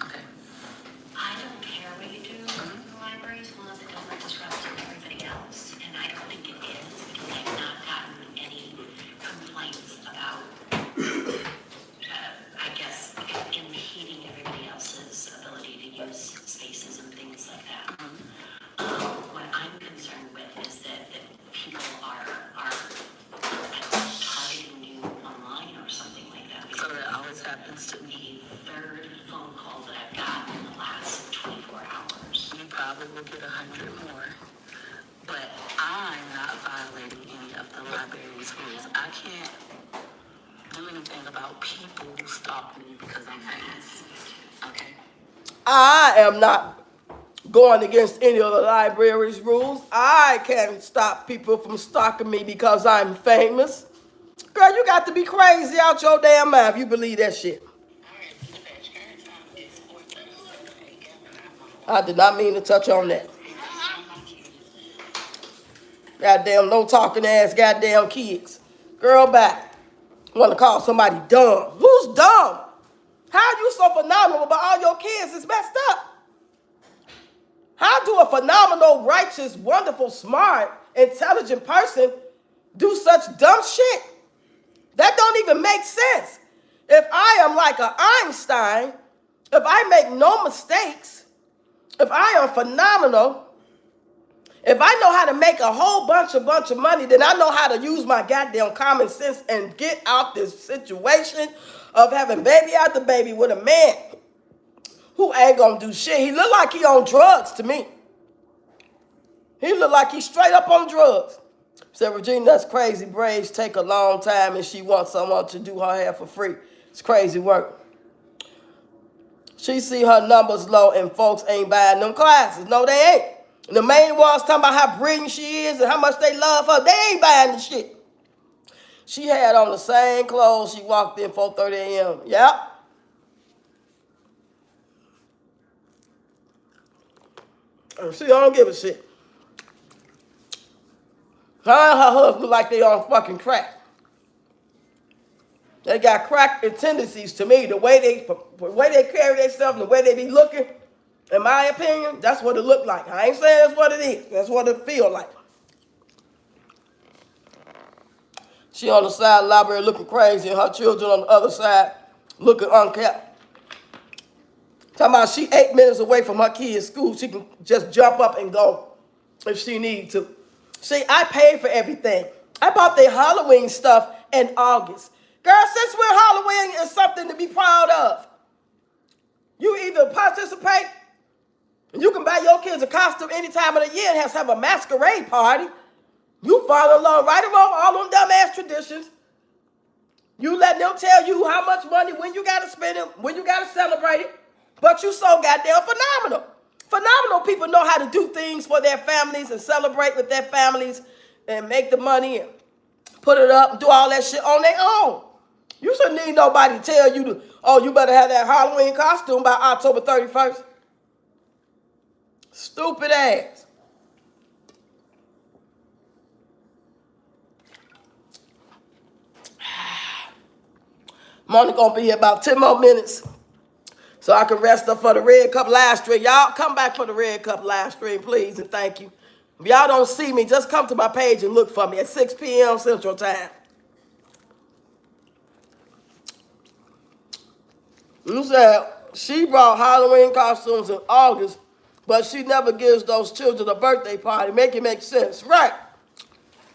Okay. I don't care what you do in the library as long as it doesn't disrupt everybody else. And I don't think it is because I've not gotten any complaints about, I guess, impeding everybody else's ability to use spaces and things like that. What I'm concerned with is that people are targeting you online or something like that. So that always happens to me. The third phone call that I've gotten in the last 24 hours. You probably will get 100 more. But I'm not violating any of the library's rules. I can't do anything about people who stalk me because I'm famous. Okay? I am not going against any of the library's rules. I can't stop people from stalking me because I'm famous. Girl, you got to be crazy out your damn mind if you believe that shit. I did not mean to touch on that. Goddamn no talking ass goddamn kids. Girl back. Want to call somebody dumb. Who's dumb? How you so phenomenal but all your kids is messed up? How do a phenomenal, righteous, wonderful, smart, intelligent person do such dumb shit? That don't even make sense. If I am like an Einstein, if I make no mistakes, if I am phenomenal, if I know how to make a whole bunch of money, then I know how to use my goddamn common sense and get out this situation of having baby after baby with a man who ain't gonna do shit. He look like he on drugs to me. He look like he straight up on drugs. Said, Regina, that's crazy. Braids take a long time and she wants someone to do her hair for free. It's crazy work. She see her numbers low and folks ain't buying them classes. No, they ain't. And the main ones talking about how brilliant she is and how much they love her. They ain't buying the shit. She had on the same clothes she walked in 4:30 a.m. Yep. And she don't give a shit. Her and her husband look like they on fucking crack. They got crack tendencies to me. The way they carry themselves and the way they be looking, in my opinion, that's what it look like. I ain't saying that's what it is. That's what it feel like. She on the side of the library looking crazy and her children on the other side looking unkept. Talking about she 8 minutes away from her kids' school. She can just jump up and go if she need to. See, I paid for everything. I bought their Halloween stuff in August. Girl, since when Halloween is something to be proud of? You either participate, and you can buy your kids a costume any time of the year and have a masquerade party. You follow along right along all them dumbass traditions. You let them tell you how much money, when you got to spend it, when you got to celebrate it. But you so goddamn phenomenal. Phenomenal people know how to do things for their families and celebrate with their families and make the money and put it up and do all that shit on their own. You shouldn't need nobody to tell you to, oh, you better have that Halloween costume by October 31st. Stupid ass. I'm only going to be here about 10 more minutes so I can rest up for the Red Cup live stream. Y'all come back for the Red Cup live stream, please, and thank you. If y'all don't see me, just come to my page and look for me at 6 p.m. Central Time. You said she brought Halloween costumes in August, but she never gives those children a birthday party. Make it make sense, right?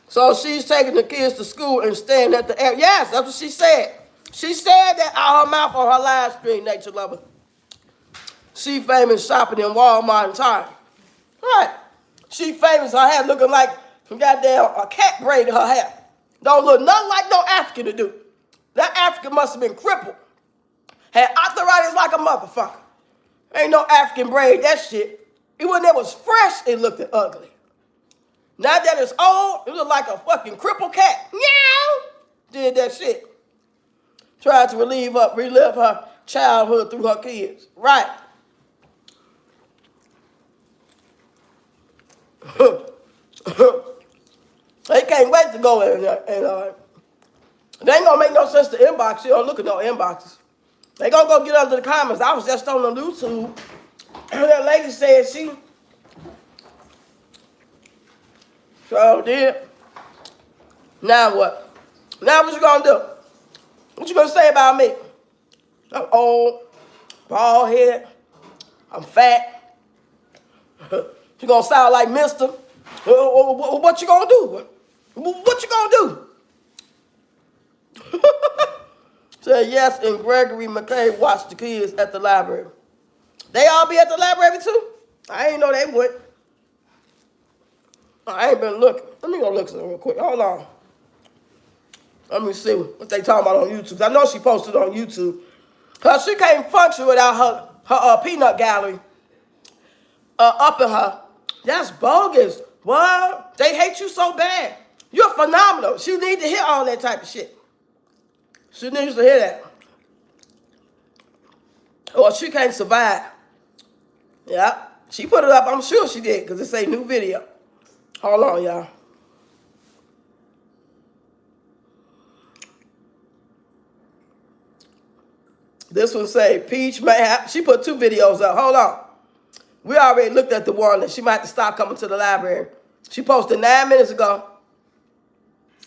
So she's taking the kids to school and staying at the air. Yes, that's what she said. She said that out her mouth on her live stream, Nature Lover. She famous shopping in Walmart and Target. Right. She famous, her hair looking like some goddamn a cat braided her hair. Don't look nothing like no African to do. That African must have been crippled. Had arthritis like a motherfucker. Ain't no African braid that shit. Even when it was fresh, it looked ugly. Now that it's old, it look like a fucking crippled cat. Meow! Did that shit. Tried to relive her childhood through her kids. Right. They can't wait to go in there. And they ain't gonna make no sense to inbox. You don't look at no inboxes. They gonna go get under the comments. I was just on the YouTube. That lady said she so did. Now what? Now what you gonna do? What you gonna say about me? I'm old, bald head, I'm fat. You gonna sound like Mister? What you gonna do? What you gonna do? Said yes, and Gregory McKay watched the kids at the library. They all be at the library too? I ain't know they went. I ain't been looking. Let me go look some real quick. Hold on. Let me see what they talking about on YouTube. I know she posted on YouTube. Cause she can't function without her peanut gallery up in her. That's bogus. What? They hate you so bad. You're phenomenal. She need to hear all that type of shit. She needs to hear that. Or she can't survive. Yeah. She put it up. I'm sure she did because it's a new video. Hold on, y'all. This one say Peach may have. She put 2 videos up. Hold on. We already looked at the one that she might have to stop coming to the library. She posted 9 minutes ago.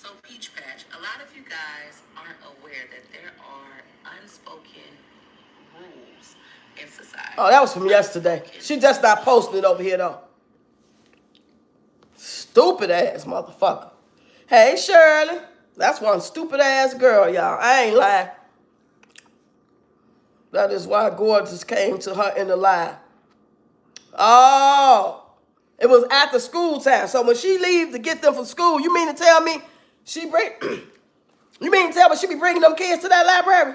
So, Peach Patch, a lot of you guys aren't aware that there are unspoken rules in society. Oh, that was from yesterday. She just not posting it over here, though. Stupid ass motherfucker. Hey, Shirley. That's one stupid ass girl, y'all. I ain't lying. That is why Gorgeous came to her in the live. Oh, it was after school time. So when she leave to get them from school, you mean to tell me she bring? You mean to tell me she be bringing them kids to that library?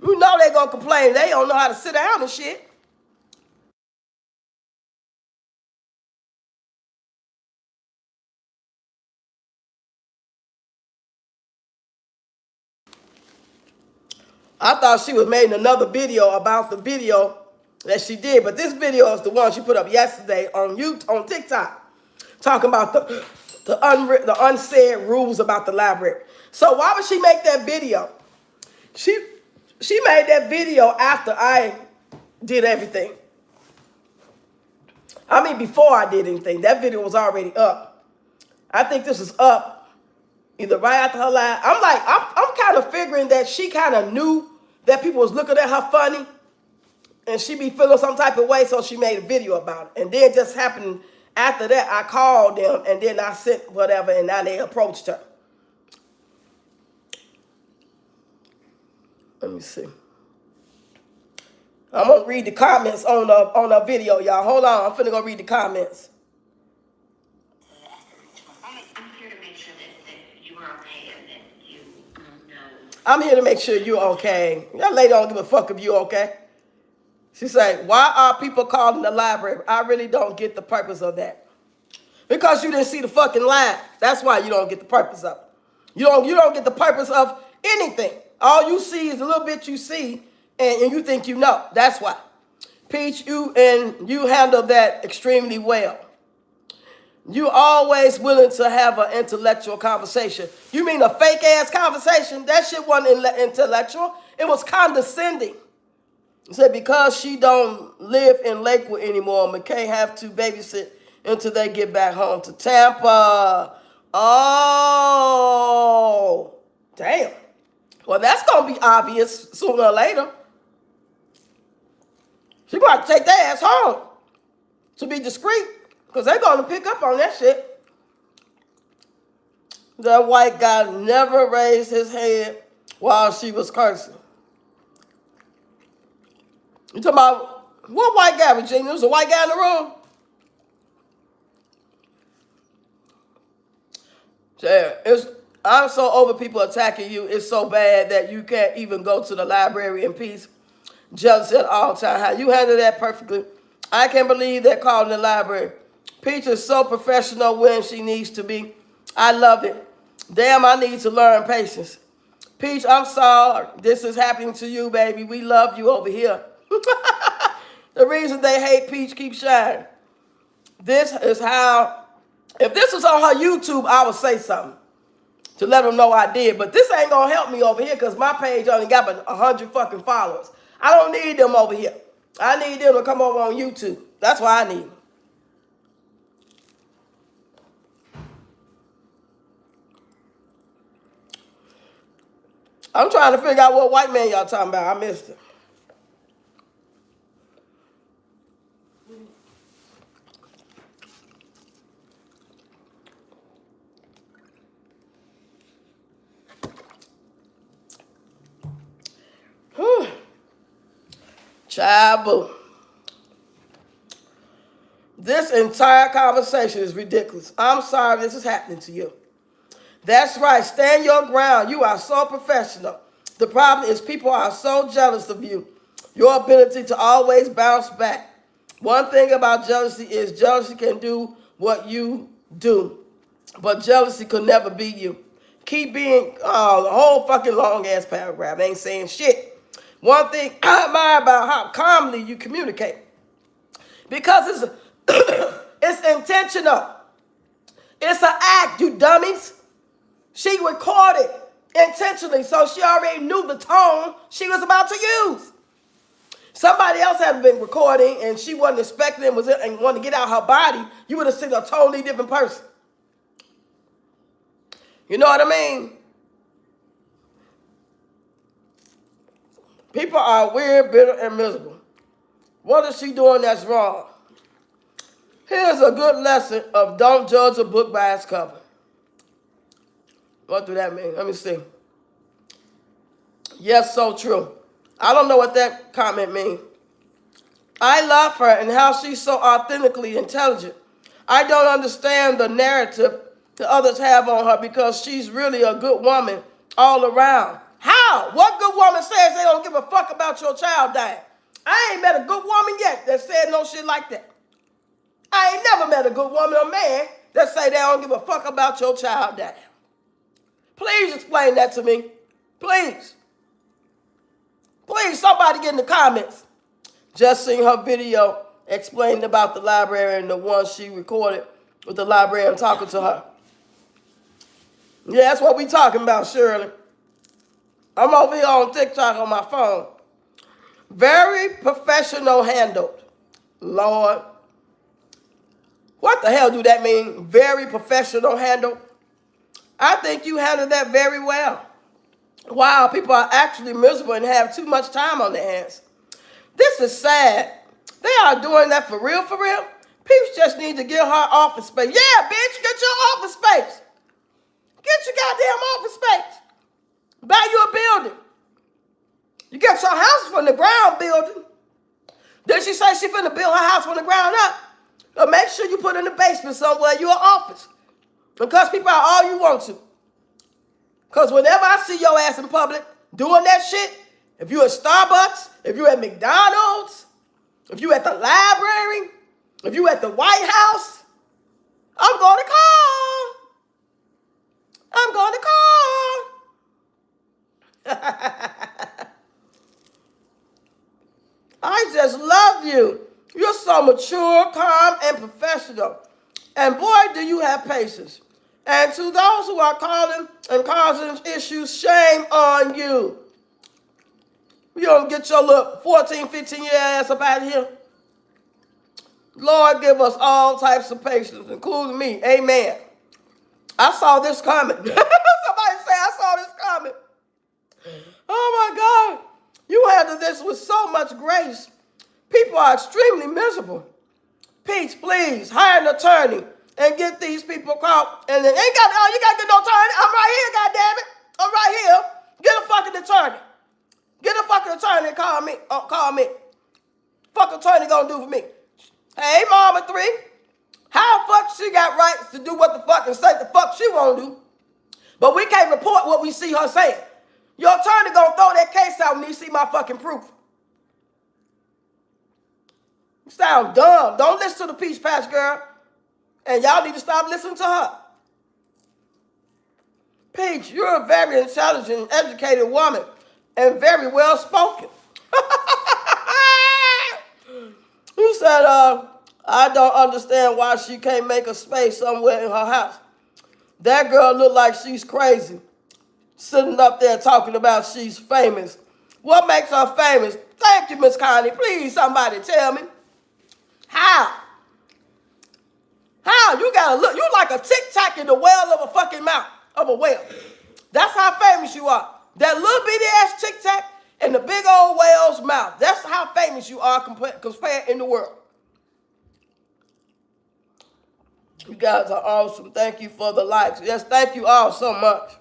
You know they gonna complain. They don't know how to sit down and shit. I thought she was making another video about the video that she did, but this video is the one she put up yesterday on TikTok, talking about the unsaid rules about the library. So why would she make that video? She made that video after I did everything. I mean, before I did anything. That video was already up. I think this is up either right after her live. I'm kind of figuring that she kind of knew that people was looking at her funny and she be feeling some type of way, so she made a video about it. And then just happened after that, I called them and then I sent whatever, and now they approached her. Let me see. I'm gonna read the comments on the video, y'all. Hold on, I'm finna go read the comments. I'm here to make sure that you are okay and that you know. I'm here to make sure you're okay. That lady don't give a fuck if you okay. She say, why are people calling the library? I really don't get the purpose of that. Because you didn't see the fucking live. That's why you don't get the purpose of it. You don't get the purpose of anything. All you see is a little bit you see, and you think you know. That's why. Peach, you handle that extremely well. You always willing to have an intellectual conversation. You mean a fake ass conversation? That shit wasn't intellectual. It was condescending. He said because she don't live in Lakewood anymore, McKay have to babysit until they get back home to Tampa. Oh, damn. Well, that's gonna be obvious sooner or later. She gonna take their ass home to be discreet, because they're gonna pick up on that shit. That white guy never raised his head while she was cursing. You talking about what white guy, Virginia? There was a white guy in the room. Yeah, I'm so over people attacking you. It's so bad that you can't even go to the library in peace. Jealous at all time. How you handle that perfectly. I can't believe they're calling the library. Peach is so professional when she needs to be. I love it. Damn, I need to learn patience. Peach, I'm sorry this is happening to you, baby. We love you over here. The reason they hate Peach keeps shining. This is how, if this was on her YouTube, I would say something to let them know I did. But this ain't going to help me over here because my page only got 100 fucking followers. I don't need them over here. I need them to come over on YouTube. That's why I need them. I'm trying to figure out what white man y'all talking about. I missed it. Whew. Child. This entire conversation is ridiculous. I'm sorry this is happening to you. That's right. Stand your ground. You are so professional. The problem is people are so jealous of you. Your ability to always bounce back. One thing about jealousy is jealousy can do what you do, but jealousy could never be you. Keep being, the whole fucking long ass paragraph ain't saying shit. One thing I admire about how calmly you communicate. Because it's it's intentional. It's an act, you dummies. She recorded intentionally, so she already knew the tone she was about to use. Somebody else had been recording and she wasn't expecting it and wanted to get out her body, you would have seen a totally different person. You know what I mean? People are weird, bitter, and miserable. What is she doing that's wrong? Here's a good lesson of don't judge a book by its cover. What do that mean? Let me see. Yes, so true. I don't know what that comment means. I love her and how she's so authentically intelligent. I don't understand the narrative that others have on her because she's really a good woman all around. How? What good woman says they don't give a fuck about your child dying? I ain't met a good woman yet that said no shit like that. I ain't never met a good woman or man that say they don't give a fuck about your child dying. Please explain that to me. Please. Please, somebody get in the comments. Just seen her video explaining about the library and the one she recorded with the librarian talking to her. Yeah, that's what we talking about, Shirley. I'm over here on TikTok on my phone. Very professional handled. Lord. What the hell do that mean? Very professional handled? I think you handled that very well. Wow, people are actually miserable and have too much time on their hands. This is sad. They are doing that for real, for real. People just need to get her office space. Yeah, bitch, get your office space. Get your goddamn office space. Buy you a building. You get your house from the ground building. Did she say she finna build her house from the ground up? But make sure you put in the basement somewhere your office. Because people are all you want to. Because whenever I see your ass in public doing that shit, if you at Starbucks, if you at McDonald's, if you at the library, if you at the White House, I'm going to call. I'm going to call. I just love you. You're so mature, calm, and professional. And boy, do you have patience. And to those who are calling and causing issues, shame on you. You don't get your little 14, 15-year ass up out of here. Lord, give us all types of patience, including me. Amen. I saw this coming. Somebody say, I saw this coming. Oh, my God. You handle this with so much grace. People are extremely miserable. Peach, please, hire an attorney and get these people caught. And then you got to get no attorney. I'm right here, goddammit. I'm right here. Get a fucking attorney. Get a fucking attorney and call me. Call me. Fuck attorney gonna do for me. Hey, Mama 3. How the fuck she got rights to do what the fuck and say the fuck she won't do? But we can't report what we see her saying. Your attorney gonna throw that case out when he see my fucking proof. You sound dumb. Don't listen to the Peach Patch girl. And y'all need to stop listening to her. Peach, you're a very intelligent, educated woman and very well spoken. You said, I don't understand why she can't make a space somewhere in her house. That girl look like she's crazy. Sitting up there talking about she's famous. What makes her famous? Thank you, Miss Connie. Please, somebody tell me. How? How? You gotta look. You like a tic-tac in the well of a fucking mouth. Of a whale. That's how famous you are. That little bitty ass tic-tac in the big old whale's mouth. That's how famous you are compared in the world. You guys are awesome. Thank you for the likes. Yes, thank you all so much.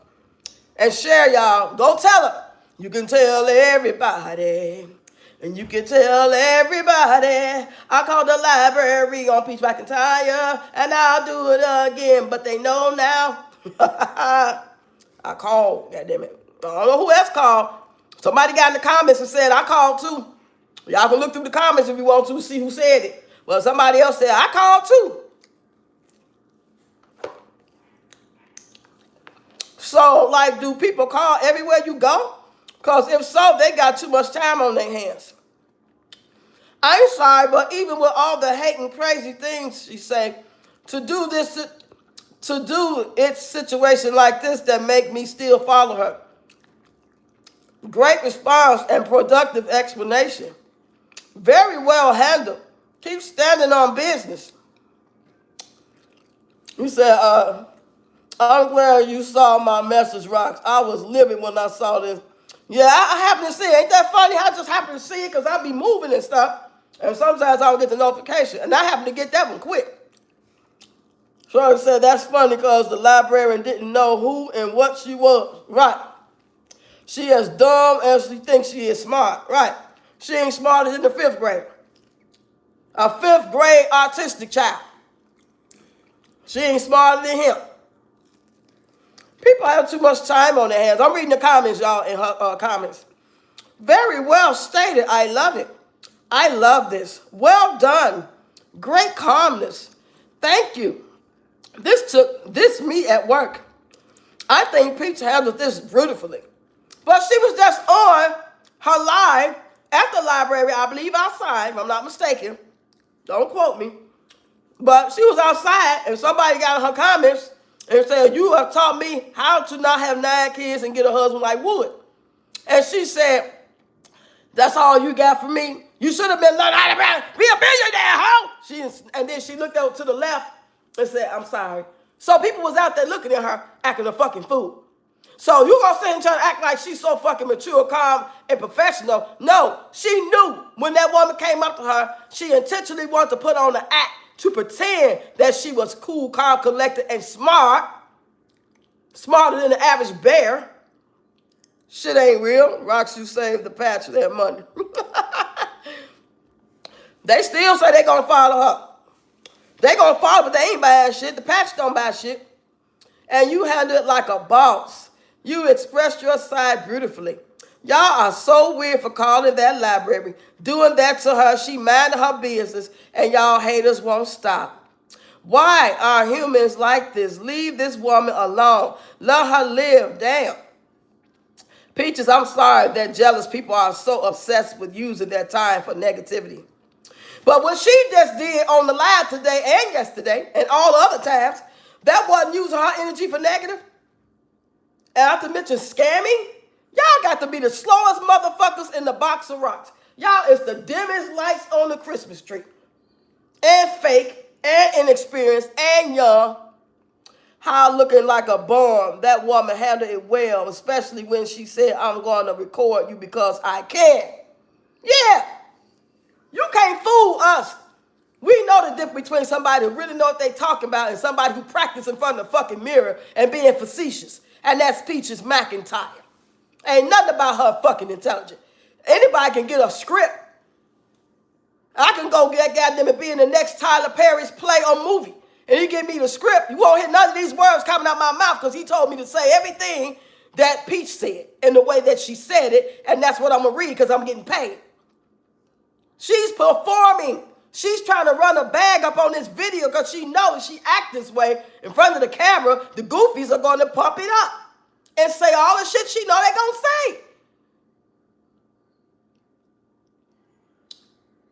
And share, y'all. Go tell her. You can tell everybody. And you can tell everybody. I called the library on Peach McIntyre. And I'll do it again. But they know now. I called. Goddamn it. I don't know who else called. Somebody got in the comments and said, I called too. Y'all can look through the comments if you want to see who said it. Well, somebody else said, I called too. So, like, do people call everywhere you go? Because if so, they got too much time on their hands. I'm sorry, but even with all the hate and crazy things she say, to do it's situation like this that make me still follow her. Great response and productive explanation. Very well handled. Keep standing on business. You said, I'm glad you saw my message, Rox. I was living when I saw this. Yeah, I happened to see it. Ain't that funny? I just happened to see it because I be moving and stuff. And sometimes I don't get the notification. And I happened to get that one quick. Shorty said, that's funny because the librarian didn't know who and what she was. Right. She as dumb as she thinks she is smart. Right. She ain't smarter than the 5th grader. A 5th grade autistic child. She ain't smarter than him. People have too much time on their hands. I'm reading the comments, y'all, in her comments. Very well stated. I love it. I love this. Well done. Great calmness. Thank you. This me at work. I think Peach handled this beautifully. But she was just on her live at the library, I believe outside, if I'm not mistaken. Don't quote me. But she was outside and somebody got in her comments and said, you have taught me how to not have 9 kids and get a husband like Wood. And she said, that's all you got for me? You should have been learning how to be a billionaire, hoe! And then she looked over to the left and said, I'm sorry. So people was out there looking at her acting a fucking fool. So you gonna sit and try to act like she's so fucking mature, calm, and professional. No, she knew when that woman came up to her, she intentionally wanted to put on the act to pretend that she was cool, calm, collected, and smart. Smarter than the average bear. Shit ain't real. Rox, you saved the patch of that money. They still say they gonna follow her. They gonna follow, but they ain't buying shit. The patch don't buy shit. And you handle it like a boss. You expressed your side beautifully. Y'all are so weird for calling that library. Doing that to her, she minded her business, and y'all haters won't stop. Why are humans like this? Leave this woman alone. Let her live. Damn. Peaches, I'm sorry that jealous people are so obsessed with using their time for negativity. But what she just did on the live today and yesterday and all the other times, that wasn't using her energy for negative. And not to mention scamming. Y'all got to be the slowest motherfuckers in the box of rocks. Y'all is the dimmest lights on the Christmas tree. And fake, and inexperienced, and young. How looking like a bomb. That woman handled it well, especially when she said, I'm going to record you because I can. Yeah. You can't fool us. We know the difference between somebody who really know what they talking about and somebody who practice in front of the fucking mirror and being facetious. And that's Peaches McIntyre. Ain't nothing about her fucking intelligent. Anybody can get a script. I can go get goddamn and be in the next Tyler Perry's play or movie. And he give me the script. You won't hear none of these words coming out my mouth because he told me to say everything that Peach said in the way that she said it. And that's what I'm going to read because I'm getting paid. She's performing. She's trying to run a bag up on this video because she knows if she act this way in front of the camera, the goofies are going to pump it up and say all the shit she know they're going to say.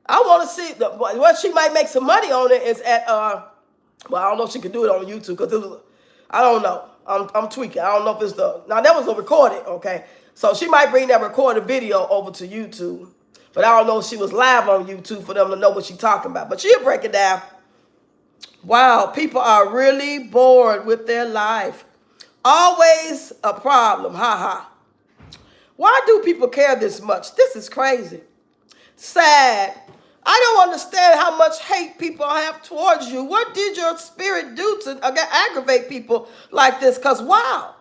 I want to see, what she might make some money on it is at, well, I don't know if she could do it on YouTube because it was, I don't know. I'm tweaking. I don't know if it's now that was a recorded, okay? So she might bring that recorded video over to YouTube. But I don't know if she was live on YouTube for them to know what she's talking about. But she'll break it down. Wow, people are really bored with their life. Always a problem, ha. Why do people care this much? This is crazy. Sad. I don't understand how much hate people have towards you. What did your spirit do to aggravate people like this? Because, wow.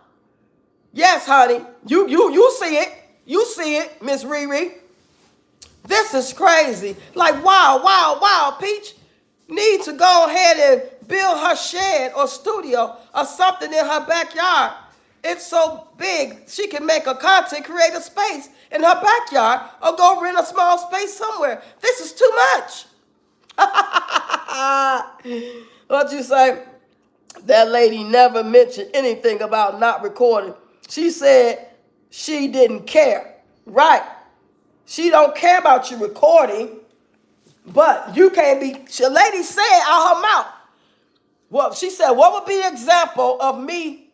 Yes, honey, you see it. You see it, Miss Riri. This is crazy. Like, wow, Peach needs to go ahead and build her shed or studio or something in her backyard. It's so big, she can make a content creator space in her backyard or go rent a small space somewhere. This is too much. What you say? That lady never mentioned anything about not recording. She said she didn't care. Right. She don't care about you recording, but you can't be. The lady said out her mouth. Well, she said, what would be an example of me,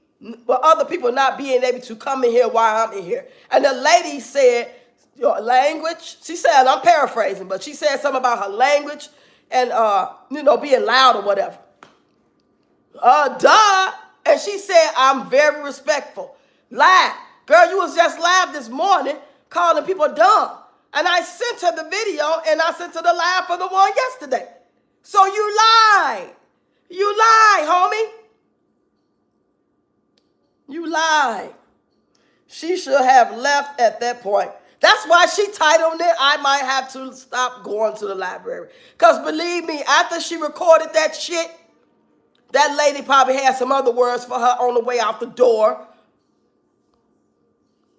but other people not being able to come in here while I'm in here? And the lady said, your language. She said, I'm paraphrasing, but she said something about her language and, being loud or whatever. Duh. And she said, I'm very respectful. Live. Girl, you was just live this morning calling people dumb. And I sent her the video and I sent her the live for the one yesterday. So you lied. You lied, homie. You lied. She should have left at that point. That's why she titled it, I might have to stop going to the library. Because believe me, after she recorded that shit, that lady probably had some other words for her on the way out the door.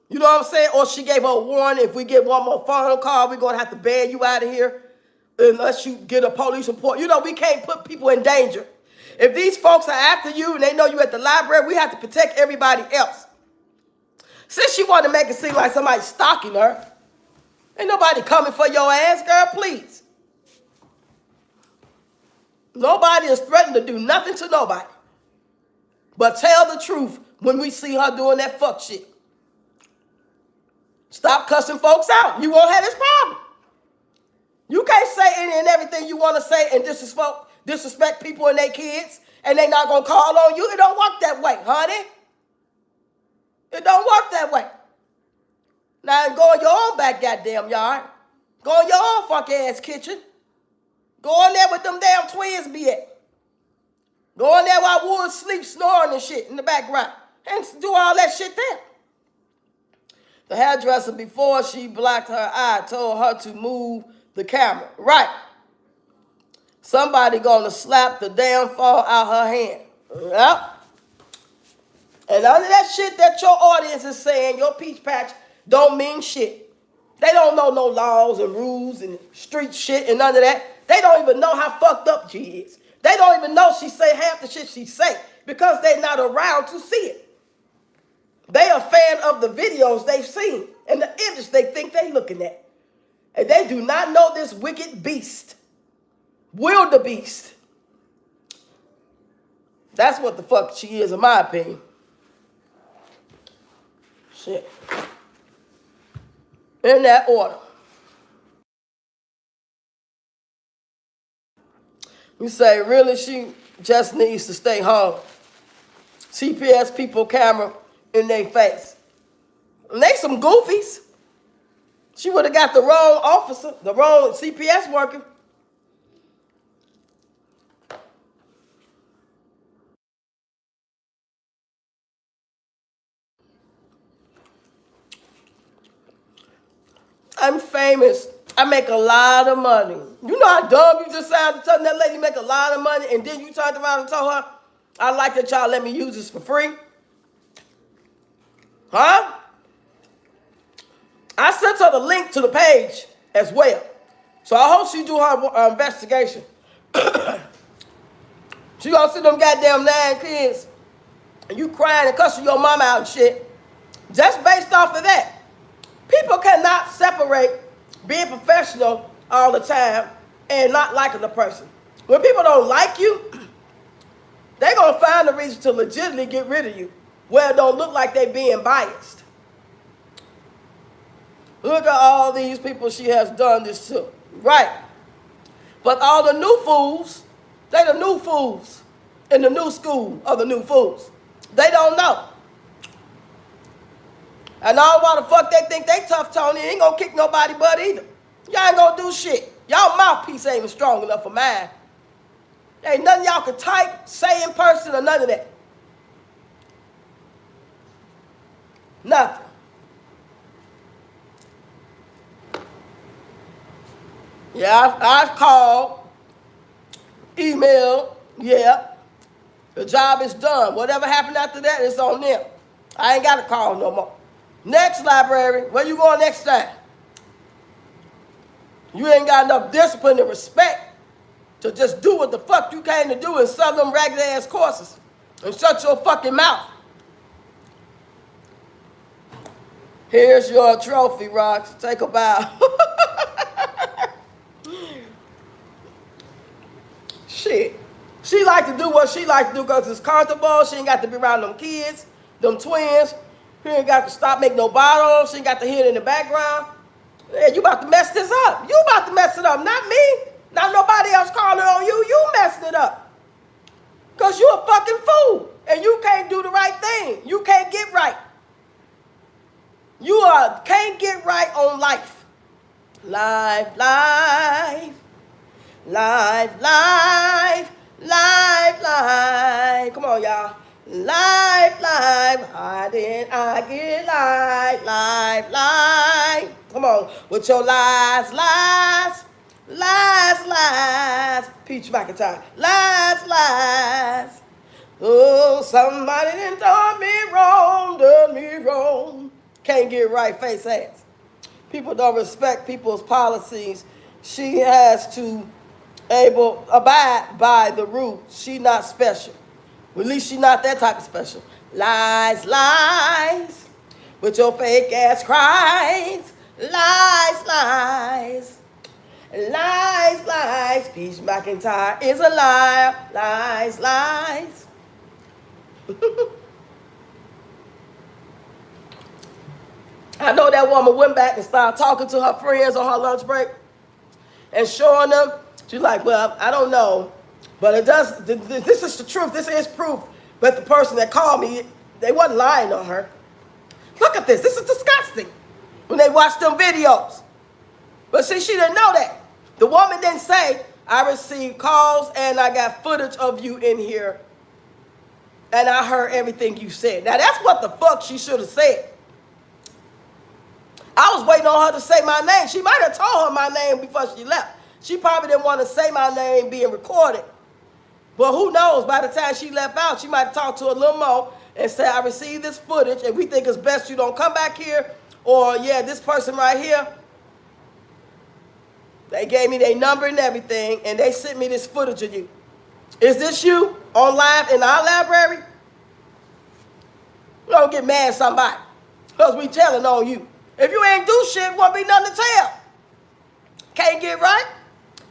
You know what I'm saying? Or she gave her a warning, if we get one more phone call, we're going to have to ban you out of here unless you get a police report. You know, we can't put people in danger. If these folks are after you and they know you at the library, we have to protect everybody else. Since she wanted to make it seem like somebody's stalking her, ain't nobody coming for your ass, girl, please. Nobody is threatening to do nothing to nobody. But tell the truth when we see her doing that fuck shit. Stop cussing folks out. You won't have this problem. You can't say any and everything you want to say and disrespect people and their kids, and they not going to call on you. It don't work that way, honey. It don't work that way. Now go in your own back goddamn yard. Go in your own fuck ass kitchen. Go in there with them damn twins be at. Go in there while Wood sleep snoring and shit in the background. And do all that shit there. The hairdresser, before she blocked her eye, told her to move the camera. Right. Somebody gonna slap the damn phone out her hand. Yep. And none of that shit that your audience is saying, your peach patch, don't mean shit. They don't know no laws and rules and street shit and none of that. They don't even know how fucked up she is. They don't even know she say half the shit she say because they're not around to see it. They are a fan of the videos they've seen and the image they think they looking at. And they do not know this wicked beast. Wildebeest. That's what the fuck she is, in my opinion. Shit. In that order. You say, really, she just needs to stay home. CPS people camera in their face. And they some goofies. She would have got the wrong officer, the wrong CPS worker. I'm famous. I make a lot of money. You know how dumb you just sounded telling that lady make a lot of money, and then you turned around and told her, I like that y'all let me use this for free? Huh? I sent her the link to the page as well. So I hope she do her investigation. She gonna see them goddamn 9 kids, and you crying and cussing your mama out and shit. Just based off of that. People cannot separate being professional all the time and not liking the person. When people don't like you, they're going to find a reason to legitimately get rid of you where it don't look like they being biased. Look at all these people she has done this to. Right. But all the new fools, they the new fools in the new school of the new fools. They don't know. And all why the fuck they think they tough, Tony, ain't gonna kick nobody but either. Y'all ain't gonna do shit. Y'all mouthpiece ain't even strong enough for mine. There ain't nothing y'all can type, say in person, or none of that. Nothing. Yeah, I called, emailed, yeah. The job is done. Whatever happened after that, it's on them. I ain't got to call no more. Next library, where you going next time? You ain't got enough discipline and respect to just do what the fuck you came to do and sell them ragged ass courses. And shut your fucking mouth. Here's your trophy, Rox. Take a bow. Shit. She like to do what she like to do because it's comfortable. She ain't got to be around them kids, them twins. She ain't got to stop making no bottles. She ain't got to hear it in the background. Yeah, you about to mess this up. You about to mess it up, not me. Not nobody else calling on you. You messing it up. Because you a fucking fool. And you can't do the right thing. You can't get right. You can't get right on life. Life, life. Life, life. Life, life. Come on, y'all. Life, life. How did I get life, life, life? Come on. With your lies, lies. Lies, lies. Peach McIntyre. Lies, lies. Oh, somebody done done me wrong. Can't get right, face ass. People don't respect people's policies. She has to abide by the rules. She not special. At least she not that type of special. Lies, lies. With your fake ass cries. Lies, lies. Lies, lies. Peach McIntyre is a liar. Lies, lies. I know that woman went back and started talking to her friends on her lunch break and showing them. She's like, well, I don't know, but it does. This is the truth. This is proof. But the person that called me, they wasn't lying on her. Look at this. This is disgusting. When they watched them videos. But see, she didn't know that. The woman didn't say, I received calls and I got footage of you in here and I heard everything you said. Now, that's what the fuck she should have said. I was waiting on her to say my name. She might have told her my name before she left. She probably didn't want to say my name being recorded. But who knows, by the time she left out, she might talk to a little more and say, I received this footage and we think it's best you don't come back here. Or, yeah, this person right here, they gave me their number and everything, and they sent me this footage of you. Is this you on live in our library? Don't get mad at somebody because we telling on you. If you ain't do shit, won't be nothing to tell. Can't get right?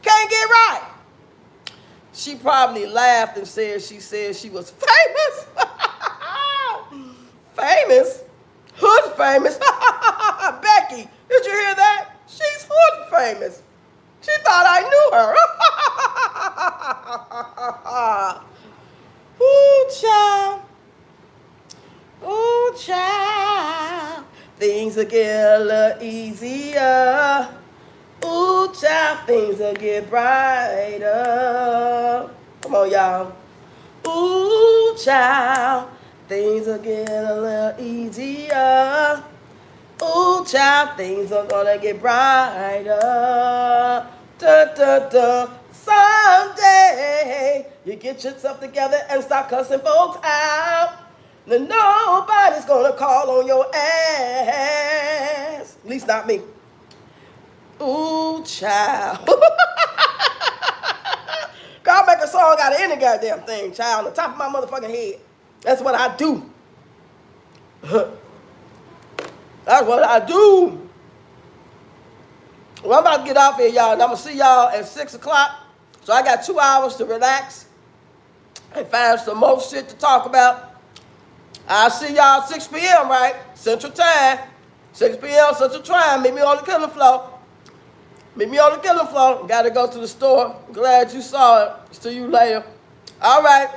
Can't get right. She probably laughed and said she was famous. Famous? Hood famous? Becky, did you hear that? She's hood famous. She thought I knew her. Ooh, child. Ooh, child. Things will get a little easier. Ooh, child, things will get brighter. Come on, y'all. Ooh, child, things will get a little easier. Ooh, child, things are gonna get brighter. Da, da, da. Someday, you get yourself together and start cussing folks out. Then nobody's gonna call on your ass. At least not me. Ooh, child. I'll make a song out of any goddamn thing, child, on the top of my motherfucking head. That's what I do. That's what I do. Well, I'm about to get off here, y'all, and I'm going to see y'all at 6 o'clock. So I got 2 hours to relax and find some more shit to talk about. I'll see y'all at 6 p.m., right? Central Time. 6 p.m. Central Time. Meet me on the killing floor. Meet me on the killing floor. Got to go to the store. Glad you saw it. See you later. All right.